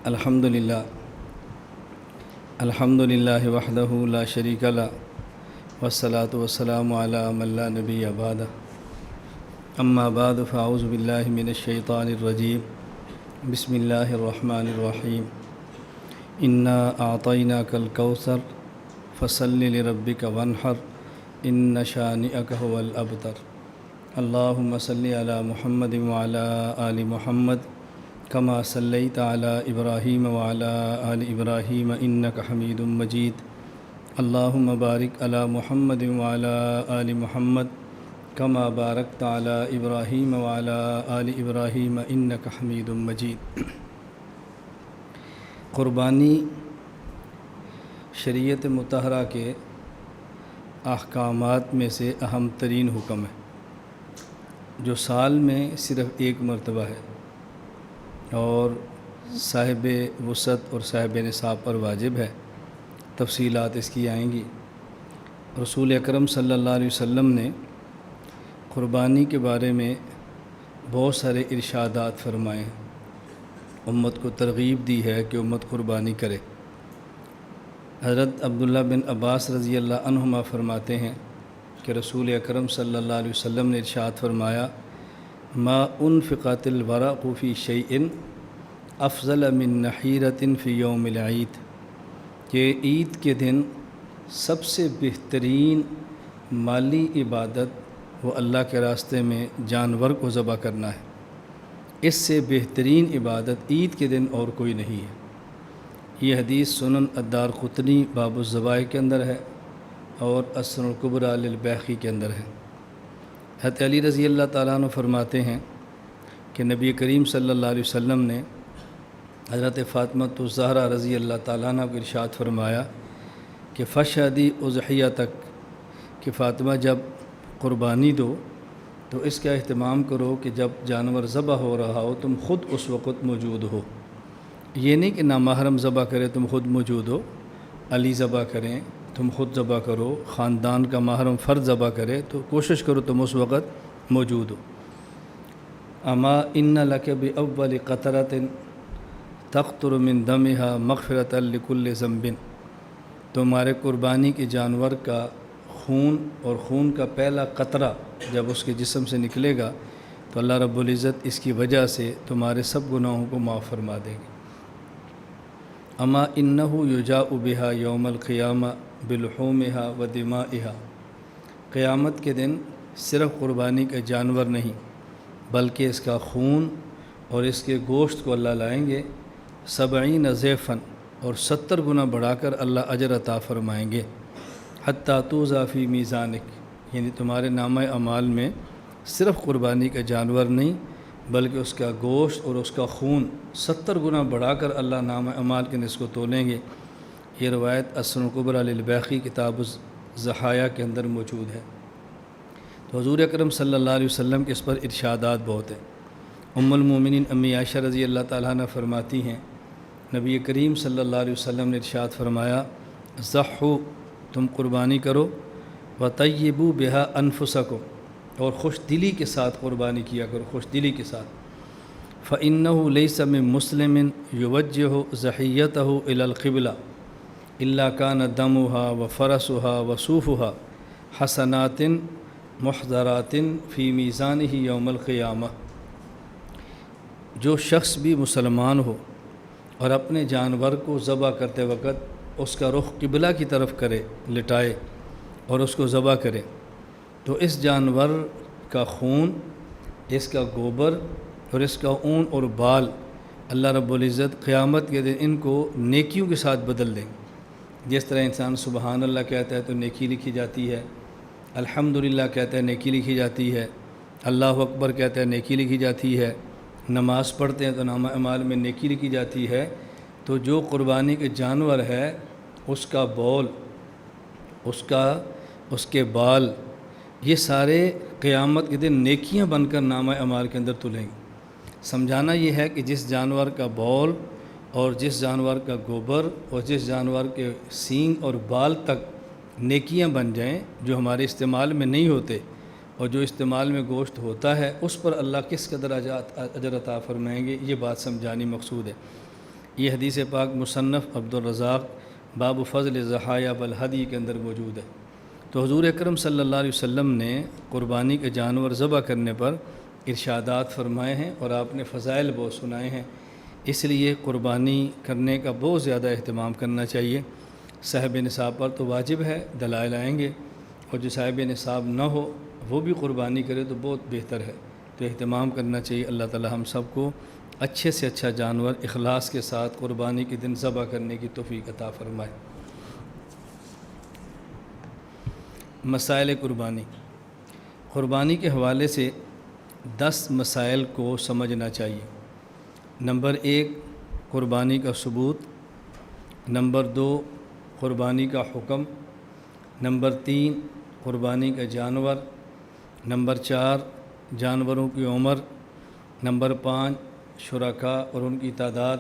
الحمدللہ وحدہ لا شریک لہ والصلاة والسلام علی من لا نبی بعدہ اما بعد فاعوذ باللہ من الشیطان الرجیم بسم اللہ الرحمن الرحیم انا اعطیناک الکوثر فصل لربک وانحر ان شانئک هو الابتر اللہم صلی علی محمد وعلی آل محمد کما صلیت علی ابراہیم وعلی آل ابراہیم انک حمید مجید اللہم بارک علی محمد وعلی آل محمد کما بارکت علی ابراہیم وعلی آل ابراہیم انک حمید مجید۔ قربانی شریعت مطہرہ کے احکامات میں سے اہم ترین حکم ہے جو سال میں صرف ایک مرتبہ ہے اور صاحب وسعت اور صاحب نصاب پر واجب ہے۔ تفصیلات اس کی آئیں گی۔ رسول اکرم صلی اللہ علیہ وسلم نے قربانی کے بارے میں بہت سارے ارشادات فرمائے ہیں، امت کو ترغیب دی ہے کہ امت قربانی کرے۔ حضرت عبداللہ بن عباس رضی اللہ عنہما فرماتے ہیں کہ رسول اکرم صلی اللہ علیہ وسلم نے ارشاد فرمایا، ما انفقت الورق فی شیء افضل من نحیرۃ فی یوم العید، کہ عید کے دن سب سے بہترین مالی عبادت وہ اللہ کے راستے میں جانور کو ذبح کرنا ہے، اس سے بہترین عبادت عید کے دن اور کوئی نہیں ہے۔ یہ حدیث سنن الدارقطنی باب الذبائح کے اندر ہے اور السنن الکبریٰ للبیہقی کے اندر ہے۔ حضرت علی رضی اللہ تعالیٰ عنہ فرماتے ہیں کہ نبی کریم صلی اللہ علیہ وسلم نے حضرت فاطمہ الزہرا رضی اللہ تعالیٰ عنہ کو ارشاد فرمایا کہ فشہدی اضحیہ تک، کہ فاطمہ جب قربانی دو تو اس کا اہتمام کرو کہ جب جانور ذبح ہو رہا ہو تم خود اس وقت موجود ہو۔ یہ نہیں کہ نامحرم ذبح کرے تم خود موجود ہو، علی ذبح کریں تم خود ذبح کرو، خاندان کا محرم فرد ذبح کرے تو کوشش کرو تم اس وقت موجود ہو۔ اما ان لک باول قطرۃ تقطر من دمها مغفرۃ لکل ذنب، تمہارے قربانی کے جانور کا خون اور خون کا پہلا قطرہ جب اس کے جسم سے نکلے گا تو اللہ رب العزت اس کی وجہ سے تمہارے سب گناہوں کو معاف فرما دیں گے۔ اما انہ یجاء بها یوم القیامہ بلحومها ودمائها، قیامت کے دن صرف قربانی کا جانور نہیں بلکہ اس کا خون اور اس کے گوشت کو اللہ لائیں گے 70 ضعفاً، اور 70 گنا بڑھا کر اللہ اجر عطا فرمائیں گے۔ حتیٰ توضع فی میزانک، یعنی تمہارے نامہ اعمال میں صرف قربانی کا جانور نہیں بلکہ اس کا گوشت اور اس کا خون 70 گنا بڑھا کر اللہ نامہ اعمال کے نصف کو تولیں گے۔ یہ روایت السنن الکبریٰ للبیہقی کتاب الضحایہ کے اندر موجود ہے۔ تو حضور اکرم صلی اللہ علیہ وسلم کے اس پر ارشادات بہت ہیں۔ ام المومنین امی عائشہ رضی اللہ تعالیٰ عنہ فرماتی ہیں نبی کریم صلی اللہ علیہ وسلم نے ارشاد فرمایا، ضحوا، تم قربانی کرو، وطیبوا بہا انفسکم، اور خوش دلی کے ساتھ قربانی کیا کرو، خوش دلی کے ساتھ۔ فإنہ لیس من مسلم یوجہ ضحیتہ الی القبلہ الا کان دمها وفرسها وصوفها حسنات محضرات فی میزانہ یوم القیامہ، جو شخص بھی مسلمان ہو اور اپنے جانور کو ذبح کرتے وقت اس کا رخ قبلہ کی طرف کرے، لٹائے اور اس کو ذبح کرے، تو اس جانور کا خون، اس کا گوبر اور اس کا اون اور بال اللہ رب العزت قیامت کے دن ان کو نیکیوں کے ساتھ بدل دیں گے۔ جس طرح انسان سبحان اللہ کہتا ہے تو نیکی لکھی جاتی ہے، الحمدللہ کہتا ہے نیکی لکھی جاتی ہے، اللہ اکبر کہتا ہے نیکی لکھی جاتی ہے، نماز پڑھتے ہیں تو نامہ اعمال میں نیکی لکھی جاتی ہے، تو جو قربانی کے جانور ہے اس کا بول، اس کے بال، یہ سارے قیامت کے دن نیکیاں بن کر نامہ اعمال کے اندر تلیں گے۔ سمجھانا یہ ہے کہ جس جانور کا بول اور جس جانور کا گوبر اور جس جانور کے سینگ اور بال تک نیکیاں بن جائیں جو ہمارے استعمال میں نہیں ہوتے اور جو استعمال میں گوشت ہوتا ہے اس پر اللہ کس قدر اجر عطا فرمائیں گے، یہ بات سمجھانی مقصود ہے۔ یہ حدیث پاک مصنف عبدالرزاق باب فضل ضحایا والہدی کے اندر موجود ہے۔ تو حضور اکرم صلی اللہ علیہ وسلم نے قربانی کے جانور ذبح کرنے پر ارشادات فرمائے ہیں اور آپ نے فضائل بہت سنائے ہیں، اس لیے قربانی کرنے کا بہت زیادہ اہتمام کرنا چاہیے۔ صاحب نصاب پر تو واجب ہے، دلائل آئیں گے، اور جو صاحب نصاب نہ ہو وہ بھی قربانی کرے تو بہت بہتر ہے، تو اہتمام کرنا چاہیے۔ اللہ تعالی ہم سب کو اچھے سے اچھا جانور اخلاص کے ساتھ قربانی کے دن ذبح کرنے کی توفیق عطا فرمائے۔ مسائل قربانی۔ قربانی کے حوالے سے 10 مسائل کو سمجھنا چاہیے۔ نمبر 1 قربانی کا ثبوت، نمبر 2 قربانی کا حکم، نمبر 3 قربانی کا جانور، نمبر 4 جانوروں کی عمر، نمبر 5 شرکاء اور ان کی تعداد،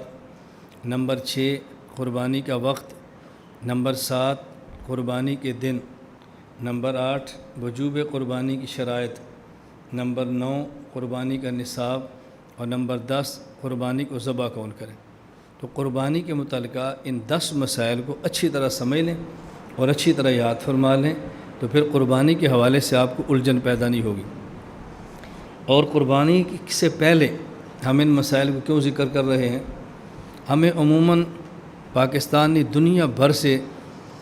نمبر 6 قربانی کا وقت، نمبر 7 قربانی کے دن، نمبر 8 وجوب قربانی کی شرائط، نمبر 9 قربانی کا نصاب، اور نمبر 10 قربانی کو ذبح کون کرے۔ تو قربانی کے متعلقہ ان 10 مسائل کو اچھی طرح سمجھ لیں اور اچھی طرح یاد فرما لیں، تو پھر قربانی کے حوالے سے آپ کو الجھن پیدا نہیں ہوگی۔ اور قربانی سے پہلے ہم ان مسائل کو کیوں ذکر کر رہے ہیں؟ ہمیں عموماً پاکستانی دنیا بھر سے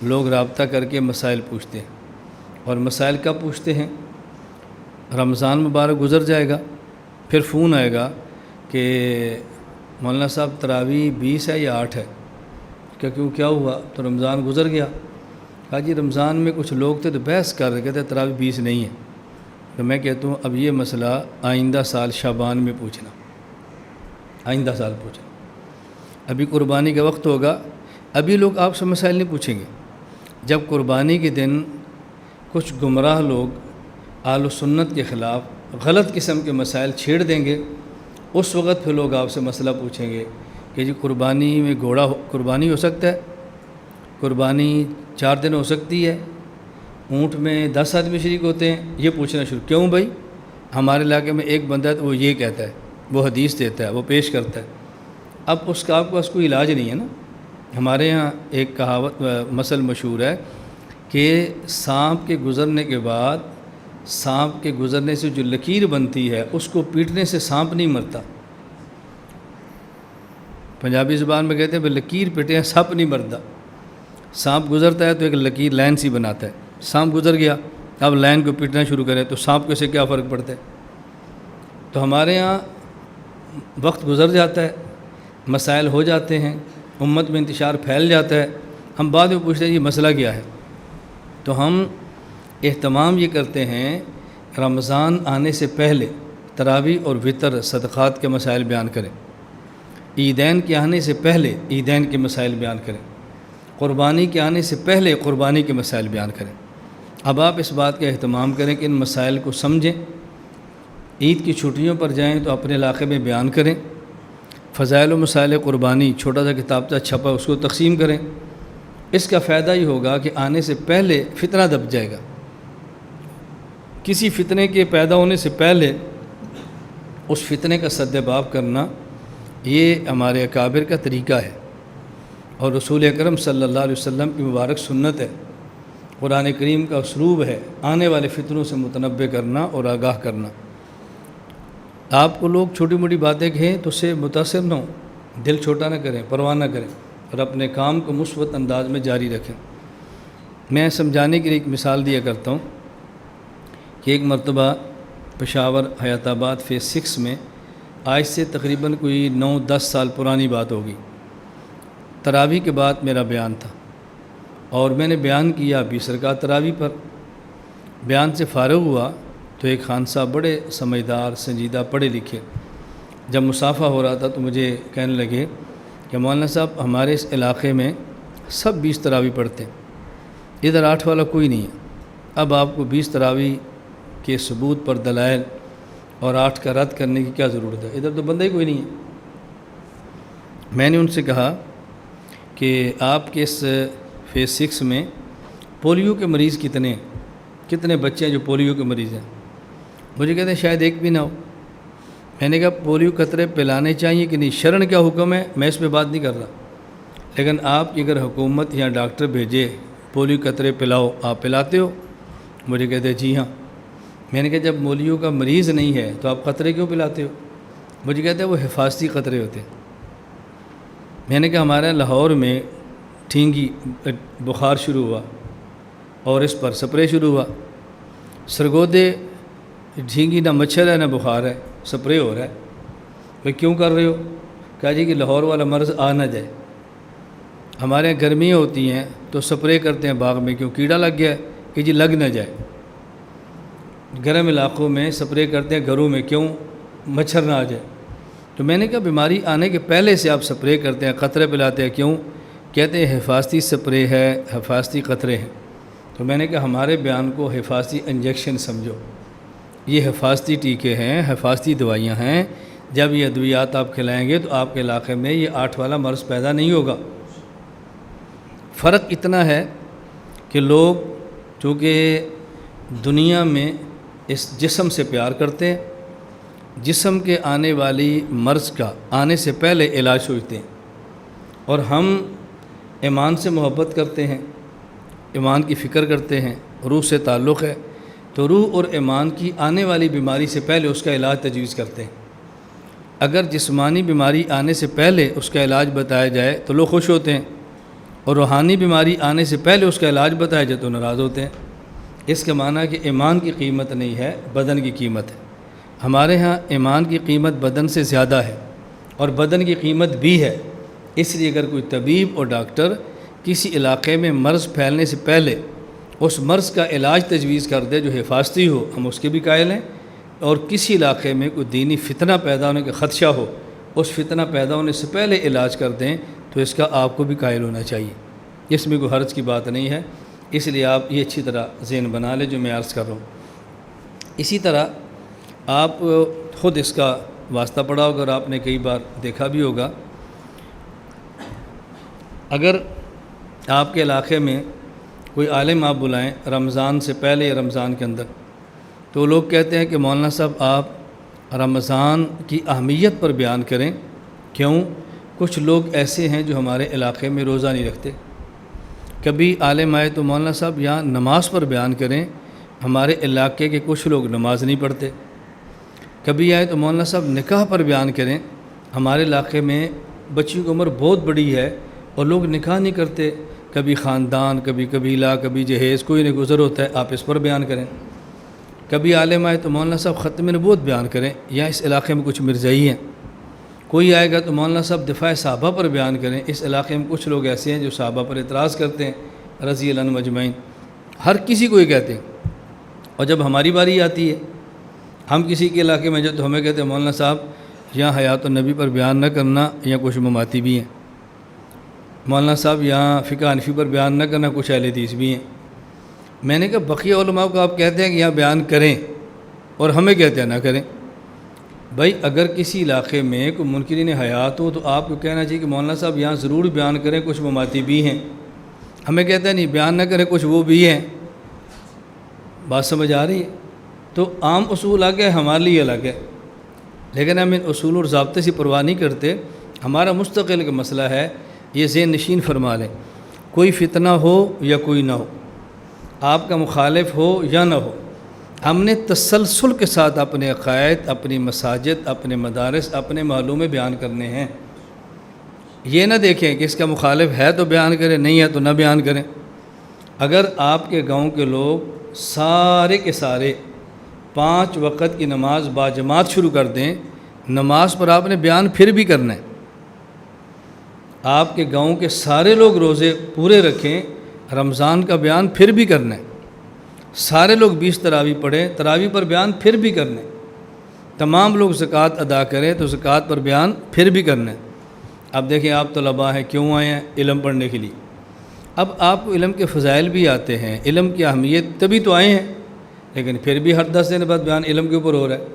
لوگ رابطہ کر کے مسائل پوچھتے ہیں، اور مسائل کب پوچھتے ہیں؟ رمضان مبارک گزر جائے گا، پھر فون آئے گا کہ مولانا صاحب تراویح 20 ہے یا 8 ہے، کیا ہوا؟ تو رمضان گزر گیا۔ کہا جی رمضان میں کچھ لوگ تھے تو بحث کر رہے کہتے تراویح 20 نہیں ہے۔ تو میں کہتا ہوں اب یہ مسئلہ آئندہ سال شعبان میں پوچھنا، آئندہ سال پوچھنا، ابھی قربانی کا وقت ہوگا، ابھی لوگ آپ سے مسائل نہیں پوچھیں گے۔ جب قربانی کے دن کچھ گمراہ لوگ اہل سنت کے خلاف غلط قسم کے مسائل چھیڑ دیں گے، اس وقت پھر لوگ آپ سے مسئلہ پوچھیں گے کہ جی قربانی میں گھوڑا قربانی ہو سکتا ہے، قربانی 4 دن ہو سکتی ہے، اونٹ میں 10 آدمی شریک ہوتے ہیں، یہ پوچھنا شروع۔ کیوں بھائی؟ ہمارے علاقے میں ایک بندہ ہے تو وہ یہ کہتا ہے، وہ حدیث دیتا ہے، وہ پیش کرتا ہے۔ اب اس کا آپ کے پاس کوئی علاج نہیں ہے نا۔ ہمارے ہاں ایک کہاوت مثل مشہور ہے کہ سانپ کے گزرنے کے بعد، سانپ کے گزرنے سے جو لکیر بنتی ہے اس کو پیٹنے سے سانپ نہیں مرتا۔ پنجابی زبان میں کہتے ہیں بھائی لکیر پیٹے ہیں سانپ نہیں مرتا۔ سانپ گزرتا ہے تو ایک لکیر لائن سی بناتا ہے، سانپ گزر گیا، اب لائن کو پیٹنا شروع کرے تو سانپ کو سے کیا فرق پڑتا ہے؟ تو ہمارے ہاں وقت گزر جاتا ہے، مسائل ہو جاتے ہیں، امت میں انتشار پھیل جاتا ہے، ہم بعد میں پوچھتے ہیں یہ مسئلہ کیا ہے؟ تو ہم اہتمام یہ کرتے ہیں رمضان آنے سے پہلے تراویح اور وطر صدقات کے مسائل بیان کریں، عیدین کے آنے سے پہلے عیدین کے مسائل بیان کریں، قربانی کے آنے سے پہلے قربانی کے مسائل بیان کریں۔ اب آپ اس بات کا اہتمام کریں کہ ان مسائل کو سمجھیں، عید کی چھٹیوں پر جائیں تو اپنے علاقے میں بیان کریں، فضائل و مسائل قربانی چھوٹا سا کتابچہ چھپا اس کو تقسیم کریں۔ اس کا فائدہ یہ ہوگا کہ آنے سے پہلے فتنہ دب جائے گا، کسی فتنے کے پیدا ہونے سے پہلے اس فتنے کا سدباب کرنا یہ ہمارے اکابر کا طریقہ ہے، اور رسول اکرم صلی اللہ علیہ وسلم کی مبارک سنت ہے، قرآن کریم کا اسلوب ہے آنے والے فتنوں سے متنبع کرنا اور آگاہ کرنا۔ آپ کو لوگ چھوٹی موٹی باتیں کہیں تو اس سے متاثر نہ ہوں، دل چھوٹا نہ کریں، پرواہ نہ کریں، اور اپنے کام کو مثبت انداز میں جاری رکھیں۔ میں سمجھانے کے لیے ایک مثال دیا کرتا ہوں کہ ایک مرتبہ پشاور حیات آباد فیز 6 میں آج سے تقریباً کوئی 9-10 سال پرانی بات ہوگی، تراویح کے بعد میرا بیان تھا، اور میں نے بیان کیا 20 رکعت تراویح پر۔ بیان سے فارغ ہوا تو ایک خان صاحب بڑے سمجھدار سنجیدہ پڑھے لکھے، جب مصافحہ ہو رہا تھا تو مجھے کہنے لگے کہ مولانا صاحب ہمارے اس علاقے میں سب 20 تراویح پڑھتے ہیں، ادھر 8 والا کوئی نہیں ہے، اب آپ کو 20 تراویح کے ثبوت پر دلائل اور 8 کا رد کرنے کی کیا ضرورت ہے، ادھر تو بندہ ہی کوئی نہیں ہے۔ میں نے ان سے کہا کہ آپ کے اس فیز 6 میں پولیو کے مریض کتنے بچے ہیں جو پولیو کے مریض ہیں؟ مجھے کہتے ہیں شاید ایک بھی نہ ہو۔ میں نے کہا پولیو قطرے پلانے چاہیے کہ نہیں؟ شرع کیا حکم ہے میں اس پہ بات نہیں کر رہا، لیکن آپ کی اگر حکومت یا ڈاکٹر بھیجے پولیو قطرے پلاؤ، آپ پلاتے ہو؟ مجھے کہتے ہیں جی ہاں۔ میں نے کہا جب پولیو کا مریض نہیں ہے تو آپ قطرے کیوں پلاتے ہو؟ مجھے کہتے ہیں وہ حفاظتی قطرے ہوتے ہیں۔ میں نے کہا ہمارے لاہور میں ٹھینگی بخار شروع ہوا اور اس پر سپرے شروع ہوا، سرگودے ڈھینگی نہ مچھر ہے نہ بخار ہے، سپرے ہو رہا ہے، بھائی کیوں کر رہے ہو؟ کہا جی کہ لاہور والا مرض آ نہ جائے۔ ہمارے یہاں گرمیاں ہوتی ہیں تو سپرے کرتے ہیں باغ میں، کیوں کیڑا لگ گیا ہے کہ جی لگ نہ جائے۔ گرم علاقوں میں سپرے کرتے ہیں گھروں میں، کیوں؟ مچھر نہ آ جائے۔ تو میں نے کہا بیماری آنے کے پہلے سے آپ سپرے کرتے ہیں، قطرے پلاتے ہیں، کیوں؟ کہتے ہیں حفاظتی سپرے ہے، حفاظتی قطرے ہیں۔ تو میں نے کہا ہمارے بیان کو حفاظتی انجیکشن سمجھو، یہ حفاظتی ٹیکے ہیں، حفاظتی دوائیاں ہیں، جب یہ ادویات آپ کھلائیں گے تو آپ کے علاقے میں یہ 8 والا مرض پیدا نہیں ہوگا۔ فرق اتنا ہے کہ لوگ چونکہ دنیا میں اس جسم سے پیار کرتے ہیں، جسم کے آنے والی مرض کا آنے سے پہلے علاج سوچتے ہیں، اور ہم ایمان سے محبت کرتے ہیں، ایمان کی فکر کرتے ہیں، روح سے تعلق ہے، تو روح اور ایمان کی آنے والی بیماری سے پہلے اس کا علاج تجویز کرتے ہیں۔ اگر جسمانی بیماری آنے سے پہلے اس کا علاج بتایا جائے تو لوگ خوش ہوتے ہیں، اور روحانی بیماری آنے سے پہلے اس کا علاج بتایا جائے تو ناراض ہوتے ہیں۔ اس کا معنی ہے کہ ایمان کی قیمت نہیں ہے، بدن کی قیمت ہے۔ ہمارے ہاں ایمان کی قیمت بدن سے زیادہ ہے، اور بدن کی قیمت بھی ہے۔ اس لیے اگر کوئی طبیب اور ڈاکٹر کسی علاقے میں مرض پھیلنے سے پہلے اس مرض کا علاج تجویز کر دے جو حفاظتی ہو، ہم اس کے بھی قائل ہیں، اور کسی علاقے میں کوئی دینی فتنہ پیدا ہونے کا خدشہ ہو، اس فتنہ پیدا ہونے سے پہلے علاج کر دیں تو اس کا آپ کو بھی قائل ہونا چاہیے۔ اس میں کوئی حرج کی بات نہیں ہے، اس لیے آپ یہ اچھی طرح ذہن بنا لیں جو میں عرض کر رہا ہوں۔ اسی طرح آپ خود اس کا واسطہ پڑا ہوگا اور آپ نے کئی بار دیکھا بھی ہوگا، اگر آپ کے علاقے میں کوئی عالم آپ بلائیں رمضان سے پہلے یا رمضان کے اندر، تو لوگ کہتے ہیں کہ مولانا صاحب آپ رمضان کی اہمیت پر بیان کریں، کیوں؟ کچھ لوگ ایسے ہیں جو ہمارے علاقے میں روزہ نہیں رکھتے۔ کبھی عالم آئے تو مولانا صاحب یہاں نماز پر بیان کریں، ہمارے علاقے کے کچھ لوگ نماز نہیں پڑھتے۔ کبھی آئے تو مولانا صاحب نکاح پر بیان کریں، ہمارے علاقے میں بچیوں کی عمر بہت بڑی ہے اور لوگ نکاح نہیں کرتے، کبھی خاندان، کبھی قبیلہ، کبھی جہیز، کوئی نہ گزر ہوتا ہے، آپ اس پر بیان کریں۔ کبھی عالم آئے تو مولانا صاحب ختم نبوت بیان کریں، یا اس علاقے میں کچھ مرزائی ہیں۔ کوئی آئے گا تو مولانا صاحب دفاع صحابہ پر بیان کریں، اس علاقے میں کچھ لوگ ایسے ہیں جو صحابہ پر اعتراض کرتے ہیں رضی اللہ عنہم اجمعین، ہر کسی کو یہ کہتے ہیں۔ اور جب ہماری باری آتی ہے، ہم کسی کے علاقے میں جو تو ہمیں کہتے ہیں مولانا صاحب یہاں حیات النبی پر بیان نہ کرنا، یا کچھ مماتی بھی ہیں۔ مولانا صاحب یہاں فقہ حنفی پر بیان نہ کرنا، کچھ اہل حدیث بھی ہیں۔ میں نے کہا بقیہ علماء کو آپ کہتے ہیں کہ یہاں بیان کریں اور ہمیں کہتے ہیں نہ کریں۔ بھائی اگر کسی علاقے میں کوئی منکرین حیات ہو تو آپ کو کہنا چاہیے کہ مولانا صاحب یہاں ضرور بیان کریں، کچھ مماتی بھی ہیں۔ ہمیں کہتے ہیں نہیں بیان نہ کریں، کچھ وہ بھی ہیں۔ بات سمجھ آ رہی ہے؟ تو عام اصول الگ ہے، ہمارے لیے الگ ہے، لیکن ہم ان اصول اور ضابطے سے پرواہ نہیں کرتے۔ ہمارا مستقل کا مسئلہ ہے، یہ ذہن نشین فرما لیں، کوئی فتنہ ہو یا کوئی نہ ہو، آپ کا مخالف ہو یا نہ ہو، ہم نے تسلسل کے ساتھ اپنے عقائد، اپنی مساجد، اپنے مدارس، اپنے محلوں میں بیان کرنے ہیں۔ یہ نہ دیکھیں کہ اس کا مخالف ہے تو بیان کریں، نہیں ہے تو نہ بیان کریں۔ اگر آپ کے گاؤں کے لوگ سارے کے سارے 5 وقت کی نماز باجماعت شروع کر دیں، نماز پر آپ نے بیان پھر بھی کرنا ہے۔ آپ کے گاؤں کے سارے لوگ روزے پورے رکھیں، رمضان کا بیان پھر بھی کرنا ہے۔ سارے لوگ 20 تراویح پڑھیں، تراویح پر بیان پھر بھی کرنا ہے۔ تمام لوگ زکوٰۃ ادا کریں تو زکوٰۃ پر بیان پھر بھی کرنا ہے۔ اب دیکھیں آپ طلباء ہیں، کیوں آئے ہیں؟ علم پڑھنے کے لیے۔ اب آپ کو علم کے فضائل بھی آتے ہیں، علم کی اہمیت تبھی تو آئے ہیں، لیکن پھر بھی ہر 10 دن بعد بیان علم کے اوپر ہو رہا ہے،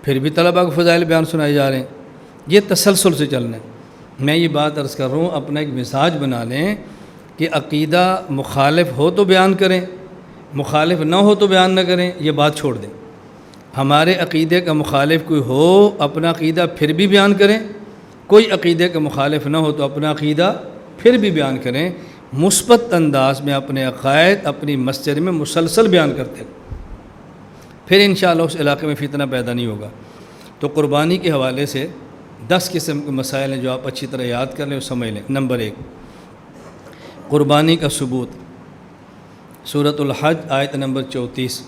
پھر بھی طلباء کو فضائل بیان سنائے جا رہے ہیں۔ یہ تسلسل سے چلنا ہے۔ میں یہ بات عرض کر رہا ہوں، اپنا ایک مزاج بنا لیں کہ عقیدہ مخالف ہو تو بیان کریں، مخالف نہ ہو تو بیان نہ کریں، یہ بات چھوڑ دیں۔ ہمارے عقیدے کا مخالف کوئی ہو اپنا عقیدہ پھر بھی بیان کریں، کوئی عقیدے کا مخالف نہ ہو تو اپنا عقیدہ پھر بھی بیان کریں، مثبت انداز میں اپنے عقائد اپنی مسجد میں مسلسل بیان کرتے ہیں، پھر انشاءاللہ اس علاقے میں فتنہ پیدا نہیں ہوگا۔ تو قربانی کے حوالے سے 10 قسم کے مسائل ہیں جو آپ اچھی طرح یاد کر لیں اور سمجھ لیں۔ نمبر 1، قربانی کا ثبوت، سورۃ الحج آیت نمبر 34،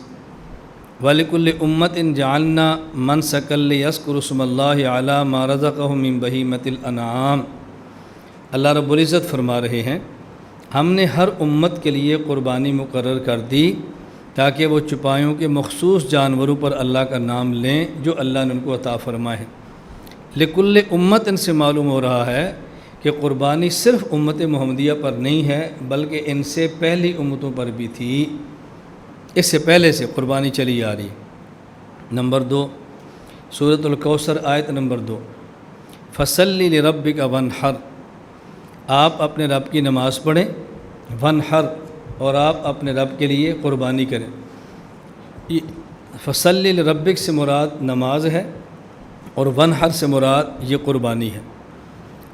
وَلِكُلِّ أُمَّةٍ جَعَلْنَا مَنسَكًا لِيَذْكُرُوا اسْمَ اللَّهِ عَلَىٰ مَا رَزَقَهُم مِّن بَهِيمَةِ الْأَنْعَامِ۔ اللہ رب العزت فرما رہے ہیں ہم نے ہر امت کے لیے قربانی مقرر کر دی تاکہ وہ چپایوں کے مخصوص جانوروں پر اللہ کا نام لیں جو اللہ نے ان کو عطا فرمائے ہیں۔ لِكُلِّ أُمَّةٍ سے معلوم ہو رہا ہے کہ قربانی صرف امت محمدیہ پر نہیں ہے بلکہ ان سے پہلی امتوں پر بھی تھی، اس سے پہلے سے قربانی چلی آ رہی ہے۔ نمبر 2، سورۃ الکوثر آیت نمبر 2، فَصَلِّ لِرَبِّكَ وَانْحَرْ، آپ اپنے رب کی نماز پڑھیں، وَانْحَرْ، اور آپ اپنے رب کے لیے قربانی کریں۔ فَصَلِّ لِرَبِّكَ سے مراد نماز ہے اور وَانْحَرْ سے مراد یہ قربانی ہے۔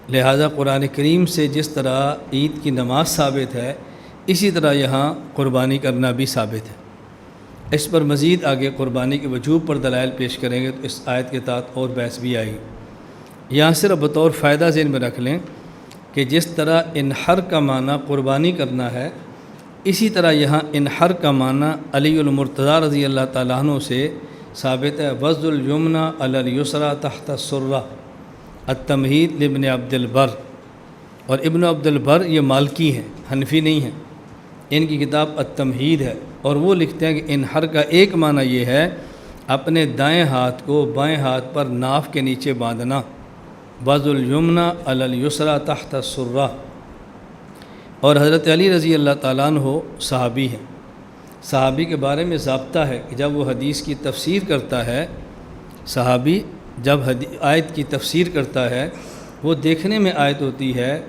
لہذا قرآن کریم سے جس طرح عید کی نماز ثابت ہے اسی طرح یہاں قربانی کرنا بھی ثابت ہے۔ اس پر مزید آگے قربانی کے وجوب پر دلائل پیش کریں گے تو اس آیت کے تحت اور بحث بھی آئی۔ یہاں صرف بطور فائدہ ذہن میں رکھ لیں کہ جس طرح انحر کا معنی قربانی کرنا ہے اسی طرح یہاں انحر کا معنی علی المرتضیٰ رضی اللہ تعالیٰ عنہ سے ثابت ہے، وضع الیمنی علی الیسریٰ تحت السرہ، التمہید لابن عبد البر، اور ابن عبد البر یہ مالکی ہیں، حنفی نہیں ہیں، ان کی کتاب التمہید ہے، اور وہ لکھتے ہیں کہ انحر کا ایک معنی یہ ہے اپنے دائیں ہاتھ کو بائیں ہاتھ پر ناف کے نیچے باندھنا، وضع الیمنی علی الیسریٰ تحت السرہ۔ اور حضرت علی رضی اللہ تعالیٰ عنہ صحابی ہیں، صحابی کے بارے میں ضابطہ ہے کہ جب وہ حدیث کی تفسیر کرتا ہے، صحابی جب آیت کی تفسیر کرتا ہے وہ دیکھنے میں آیت ہوتی ہے،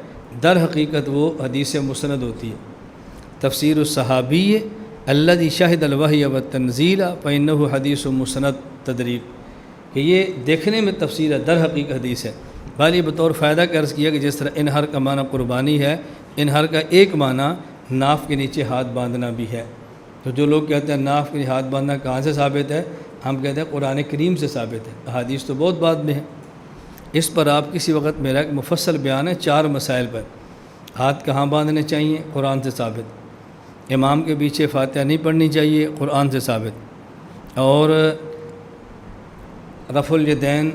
در حقیقت وہ حدیث مسند ہوتی ہے۔ تفسیر الصحابی الذی شہد الوحی والتنزیل فإنہ حدیث مسند تدریب، کہ یہ دیکھنے میں تفسیر ہے، در حقیقت حدیث ہے۔ بھالی بطور فائدہ کا عرض کیا کہ جس طرح انحر کا معنی قربانی ہے، انحر کا ایک معنی ناف کے نیچے ہاتھ باندھنا بھی ہے۔ تو جو لوگ کہتے ہیں ناف کے نیچے ہاتھ باندھنا کہاں سے ثابت ہے، ہم کہتے ہیں قرآن کریم سے ثابت ہے، احادیث تو بہت بعد میں ہیں۔ اس پر آپ کسی وقت میرا ایک مفصل بیان ہے 4 مسائل پر، ہاتھ کہاں باندھنے چاہیے، قرآن سے ثابت، امام کے پیچھے فاتحہ نہیں پڑھنی چاہیے، قرآن سے ثابت، اور رفع الیدین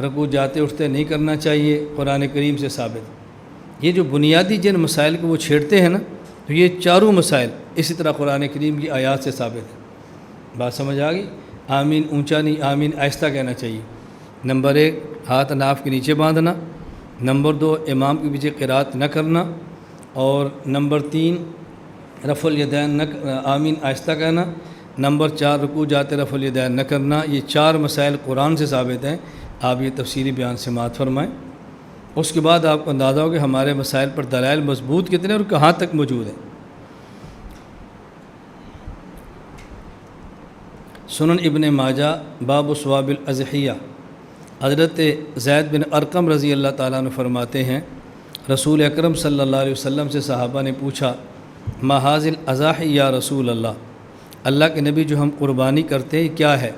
رکوع جاتے اٹھتے نہیں کرنا چاہیے، قرآن کریم سے ثابت۔ یہ جو بنیادی جن مسائل کو وہ چھیڑتے ہیں نا، تو یہ 4 مسائل اسی طرح قرآن کریم کی آیات سے ثابت ہے۔ بات سمجھ آ گئی؟ آمین اونچا نہیں، آمین آہستہ کہنا چاہیے۔ نمبر 1، ہاتھ ناف کے نیچے باندھنا۔ نمبر 2، امام کے پیچھے قرات نہ کرنا۔ اور نمبر 3، رفع الیدین آمین آہستہ کہنا۔ نمبر 4، رکوع جاتے رفع الیدین نہ کرنا۔ یہ 4 مسائل قرآن سے ثابت ہیں، آپ یہ تفصیلی بیان سماعت فرمائیں۔ اس کے بعد آپ کو اندازہ ہو کہ ہمارے مسائل پر دلائل مضبوط کتنے اور کہاں تک موجود ہیں۔ سنن ابن ماجہ باب ثواب الاضحیہ، حضرت زید بن ارقم رضی اللہ تعالیٰ عنہ فرماتے ہیں رسول اکرم صلی اللہ علیہ وسلم سے صحابہ نے پوچھا، ما ھذی الاضاحی یا رسول اللہ کے نبی جو ہم قربانی کرتے ہیں کیا ہے؟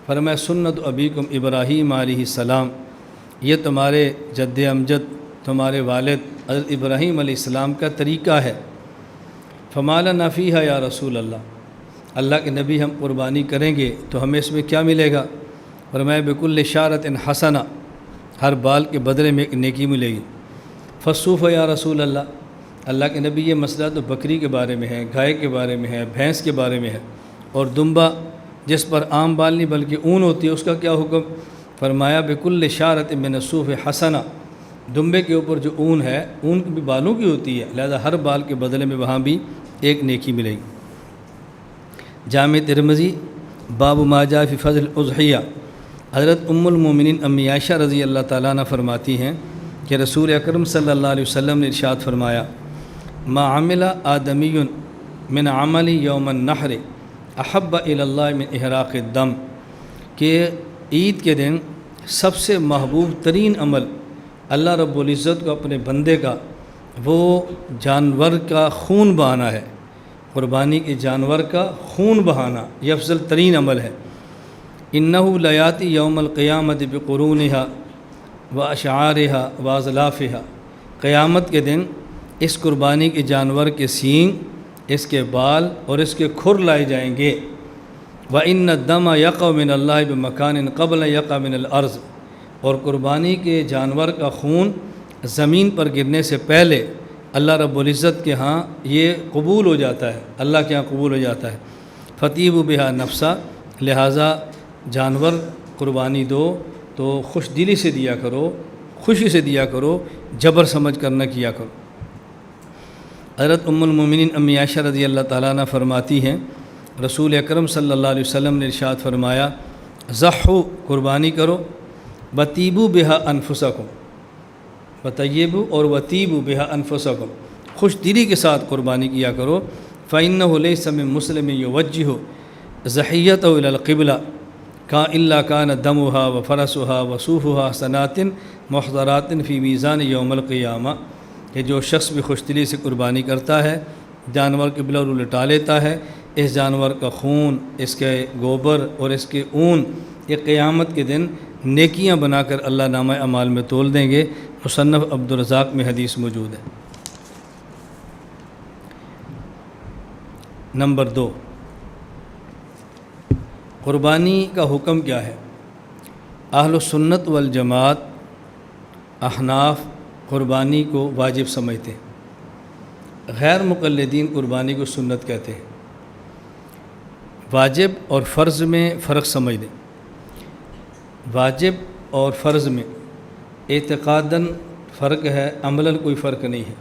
فرمایا سنت ابیکم ابراہیم علیہ السلام، یہ تمہارے جد امجد تمہارے والد حضرت ابراہیم علیہ السلام کا طریقہ ہے۔ فما لنا فیہا یا رسول اللہ کے نبی ہم قربانی کریں گے تو ہمیں اس میں کیا ملے گا؟ فرمایا بکل شعرۃ حسنہ، ہر بال کے بدلے میں ایک نیکی ملے گی۔ فصوف یا رسول اللہ کے نبی یہ مسئلہ تو بکری کے بارے میں ہے، گائے کے بارے میں ہے، بھینس کے بارے میں ہے، اور دمبا جس پر عام بال نہیں بلکہ اون ہوتی ہے اس کا کیا حکم؟ فرمایا بکل شعرۃ من الصوف حسنہ، دمبے کے اوپر جو اون ہے اون بھی بالوں کی ہوتی ہے، لہذا ہر بال کے بدلے میں وہاں بھی ایک نیکی ملے گی۔ جامع ترمذی باب ما جاء فی فضل الاضحیہ، حضرت ام المومنین امی عائشہ رضی اللہ تعالیٰ عنہ فرماتی ہیں کہ رسول اکرم صلی اللہ علیہ وسلم نے ارشاد فرمایا، ما عمل آدمی من عمل یوم النحر احب الی اللہ من احراق الدم، کہ عید کے دن سب سے محبوب ترین عمل اللہ رب العزت کو اپنے بندے کا وہ جانور کا خون بہانا ہے۔ قربانی کے جانور کا خون بہانا یہ افضل ترین عمل ہے۔ انہ لیاتی یوم القیامت بقرونہا و اشعارہا و اضلافہا، قیامت کے دن اس قربانی کے جانور کے سینگ، اس کے بال اور اس کے کھر لائے جائیں گے۔ وَإِنَّ الدَّمَ يَقَعُ مِنَ اللَّهِ بِمَكَانٍ قَبْلَ يَقَعَ مِنَ الْأَرْضِ، اور قربانی کے جانور کا خون زمین پر گرنے سے پہلے اللہ رب العزت کے ہاں یہ قبول ہو جاتا ہے، اللہ کے ہاں قبول ہو جاتا ہے۔ فَطِيبُوا بِهَا نَفْسًا، لہٰذا جانور قربانی دو تو خوش دلی سے دیا کرو، خوشی سے دیا کرو، جبر سمجھ کر نہ کیا کرو۔ حضرت ام المومنین امی عائشہ رضی اللہ تعالیٰ عنہ فرماتی ہیں رسول اکرم صلی اللہ علیہ وسلم نے ارشاد فرمایا، ضحوا، قربانی کرو، وطیبوا بہا انفسکم، وطیبوا اور وطیبوا بہا انفسکم، خوش دلی کے ساتھ قربانی کیا کرو۔ فإنہ لیس من مسلم یوجہ ضحیتہ الی القبلہ الا کان دمہا وفرسہا وصوفہا حسنات محضرات فی میزان یوم القیامہ، کہ جو شخص بھی خوش دلی سے قربانی کرتا ہے، جانور قبلہ رو لٹا لیتا ہے، اس جانور کا خون، اس کے گوبر اور اس کے اون یہ قیامت کے دن نیکیاں بنا کر اللہ نامہ اعمال میں تول دیں گے۔ مصنف عبدالرزاق میں حدیث موجود ہے۔ نمبر 2، قربانی کا حکم کیا ہے؟ اہل سنت والجماعت احناف قربانی کو واجب سمجھتے ہیں، غیر مقلدین قربانی کو سنت کہتے ہیں۔ واجب اور فرض میں فرق سمجھ لیں۔ واجب اور فرض میں اعتقاداً فرق ہے، عملاً کوئی فرق نہیں ہے۔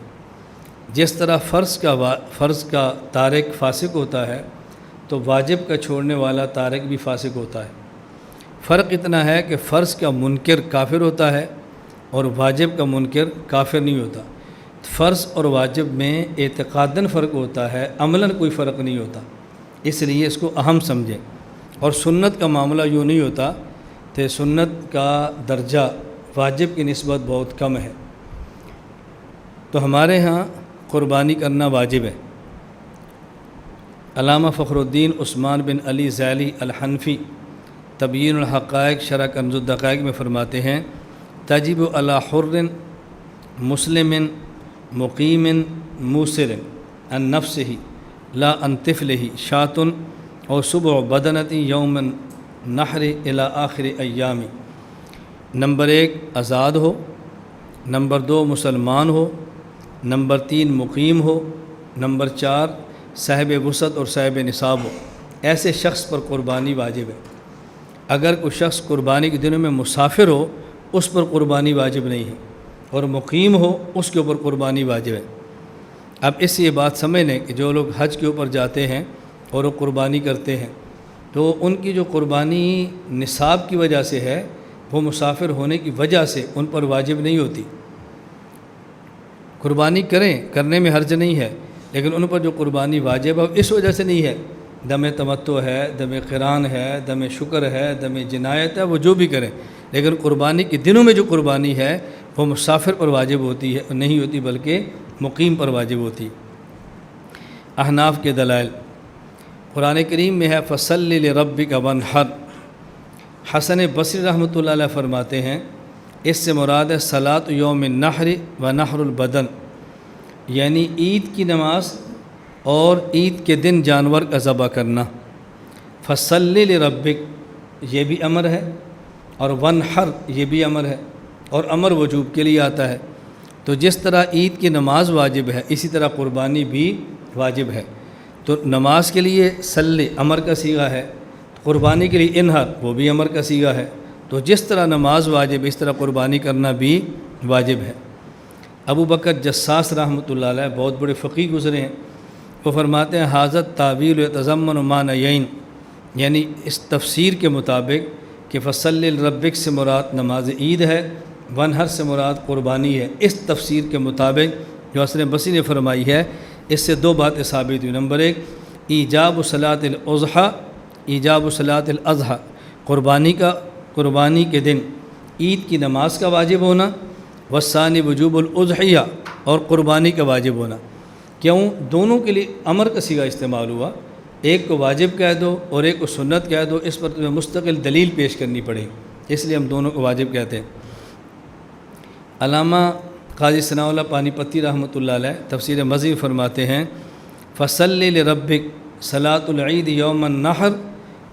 جس طرح فرض کا تارک فاسق ہوتا ہے تو واجب کا چھوڑنے والا تارک بھی فاسق ہوتا ہے۔ فرق اتنا ہے کہ فرض کا منکر کافر ہوتا ہے اور واجب کا منکر کافر نہیں ہوتا۔ فرض اور واجب میں اعتقاداً فرق ہوتا ہے، عملاً کوئی فرق نہیں ہوتا، اس لیے اس کو اہم سمجھیں۔ اور سنت کا معاملہ یوں نہیں ہوتا کہ سنت کا درجہ واجب کی نسبت بہت کم ہے، تو ہمارے ہاں قربانی کرنا واجب ہے۔ علامہ فخر الدین عثمان بن علی ذیلی الحنفی تبیین الحقائق شرح کنز الدقائق میں فرماتے ہیں، تجب علی حر مسلم مقیم موسر عن نفسہ لا عن طفلہ شاۃ اور صبح بدنتی یوم نحر الی آخر ایامی۔ نمبر 1 آزاد ہو، نمبر 2 مسلمان ہو، نمبر 3 مقیم ہو، نمبر 4 صاحب وسعت اور صاحب نصاب ہو۔ ایسے شخص پر قربانی واجب ہے۔ اگر کوئی شخص قربانی کے دنوں میں مسافر ہو اس پر قربانی واجب نہیں ہے، اور مقیم ہو اس کے اوپر قربانی واجب ہے۔ اب اس سے یہ بات سمجھ لیں کہ جو لوگ حج کے اوپر جاتے ہیں اور وہ قربانی کرتے ہیں تو ان کی جو قربانی نصاب کی وجہ سے ہے وہ مسافر ہونے کی وجہ سے ان پر واجب نہیں ہوتی۔ قربانی کرنے میں حرج نہیں ہے، لیکن ان پر جو قربانی واجب ہے اس وجہ سے نہیں ہے، دم تمتع ہے، دم قران ہے، دم شکر ہے، دم جنایت ہے، وہ جو بھی کریں، لیکن قربانی کے دنوں میں جو قربانی ہے وہ مسافر پر واجب ہوتی ہے، نہیں ہوتی بلکہ مقیم پر واجب ہوتی۔ احناف کے دلائل، قرآن کریم میں ہے فَصَلِّ لِرَبِّكَ وَانْحَرْ۔ حسن بصری رحمۃ اللہ علیہ فرماتے ہیں اس سے مراد ہے صلاۃ یوم النحر و نحر البدن، یعنی عید کی نماز اور عید کے دن جانور کا ذبح کرنا۔ فَصَلِّ لِرَبِّكَ یہ بھی امر ہے، اور وَانْحَرْ یہ بھی امر ہے، اور امر وجوب کے لیے آتا ہے۔ تو جس طرح عید کی نماز واجب ہے اسی طرح قربانی بھی واجب ہے۔ تو نماز کے لیے صلی امر کا صیغہ ہے، قربانی کے لیے انحر وہ بھی امر کا صیغہ ہے۔ تو جس طرح نماز واجب اس طرح قربانی کرنا بھی واجب ہے۔ ابو بکر جساس رحمۃ اللہ علیہ بہت بڑے فقیہ گزرے ہیں، وہ فرماتے ہیں حاضت تعویل یتضمن معنیین، یعنی اس تفسیر کے مطابق کہ فصلی لربک سے مراد نماز عید ہے، ونحر سے مراد قربانی ہے، اس تفسیر کے مطابق جو حسن بصری نے فرمائی ہے اس سے 2 باتیں ثابت ہوئی۔ نمبر 1 ایجاب صلاۃ الاضحیٰ، ایجاب صلاۃ الاضحیٰ، قربانی کے دن عید کی نماز کا واجب ہونا، والثانی وجوب الاضحیہ، اور قربانی کا واجب ہونا۔ کیوں؟ دونوں کے لیے امر کا صیغہ استعمال ہوا، ایک کو واجب کہہ دو اور ایک کو سنت کہہ دو، اس پر تمہیں مستقل دلیل پیش کرنی پڑے، اس لیے ہم دونوں کو واجب کہتے ہیں۔ علامہ قاضی ثناء اللہ پانی پتی رحمۃ اللہ علیہ تفسیر مزید فرماتے ہیں، فصلی لربک صلاۃ العید یوم النحر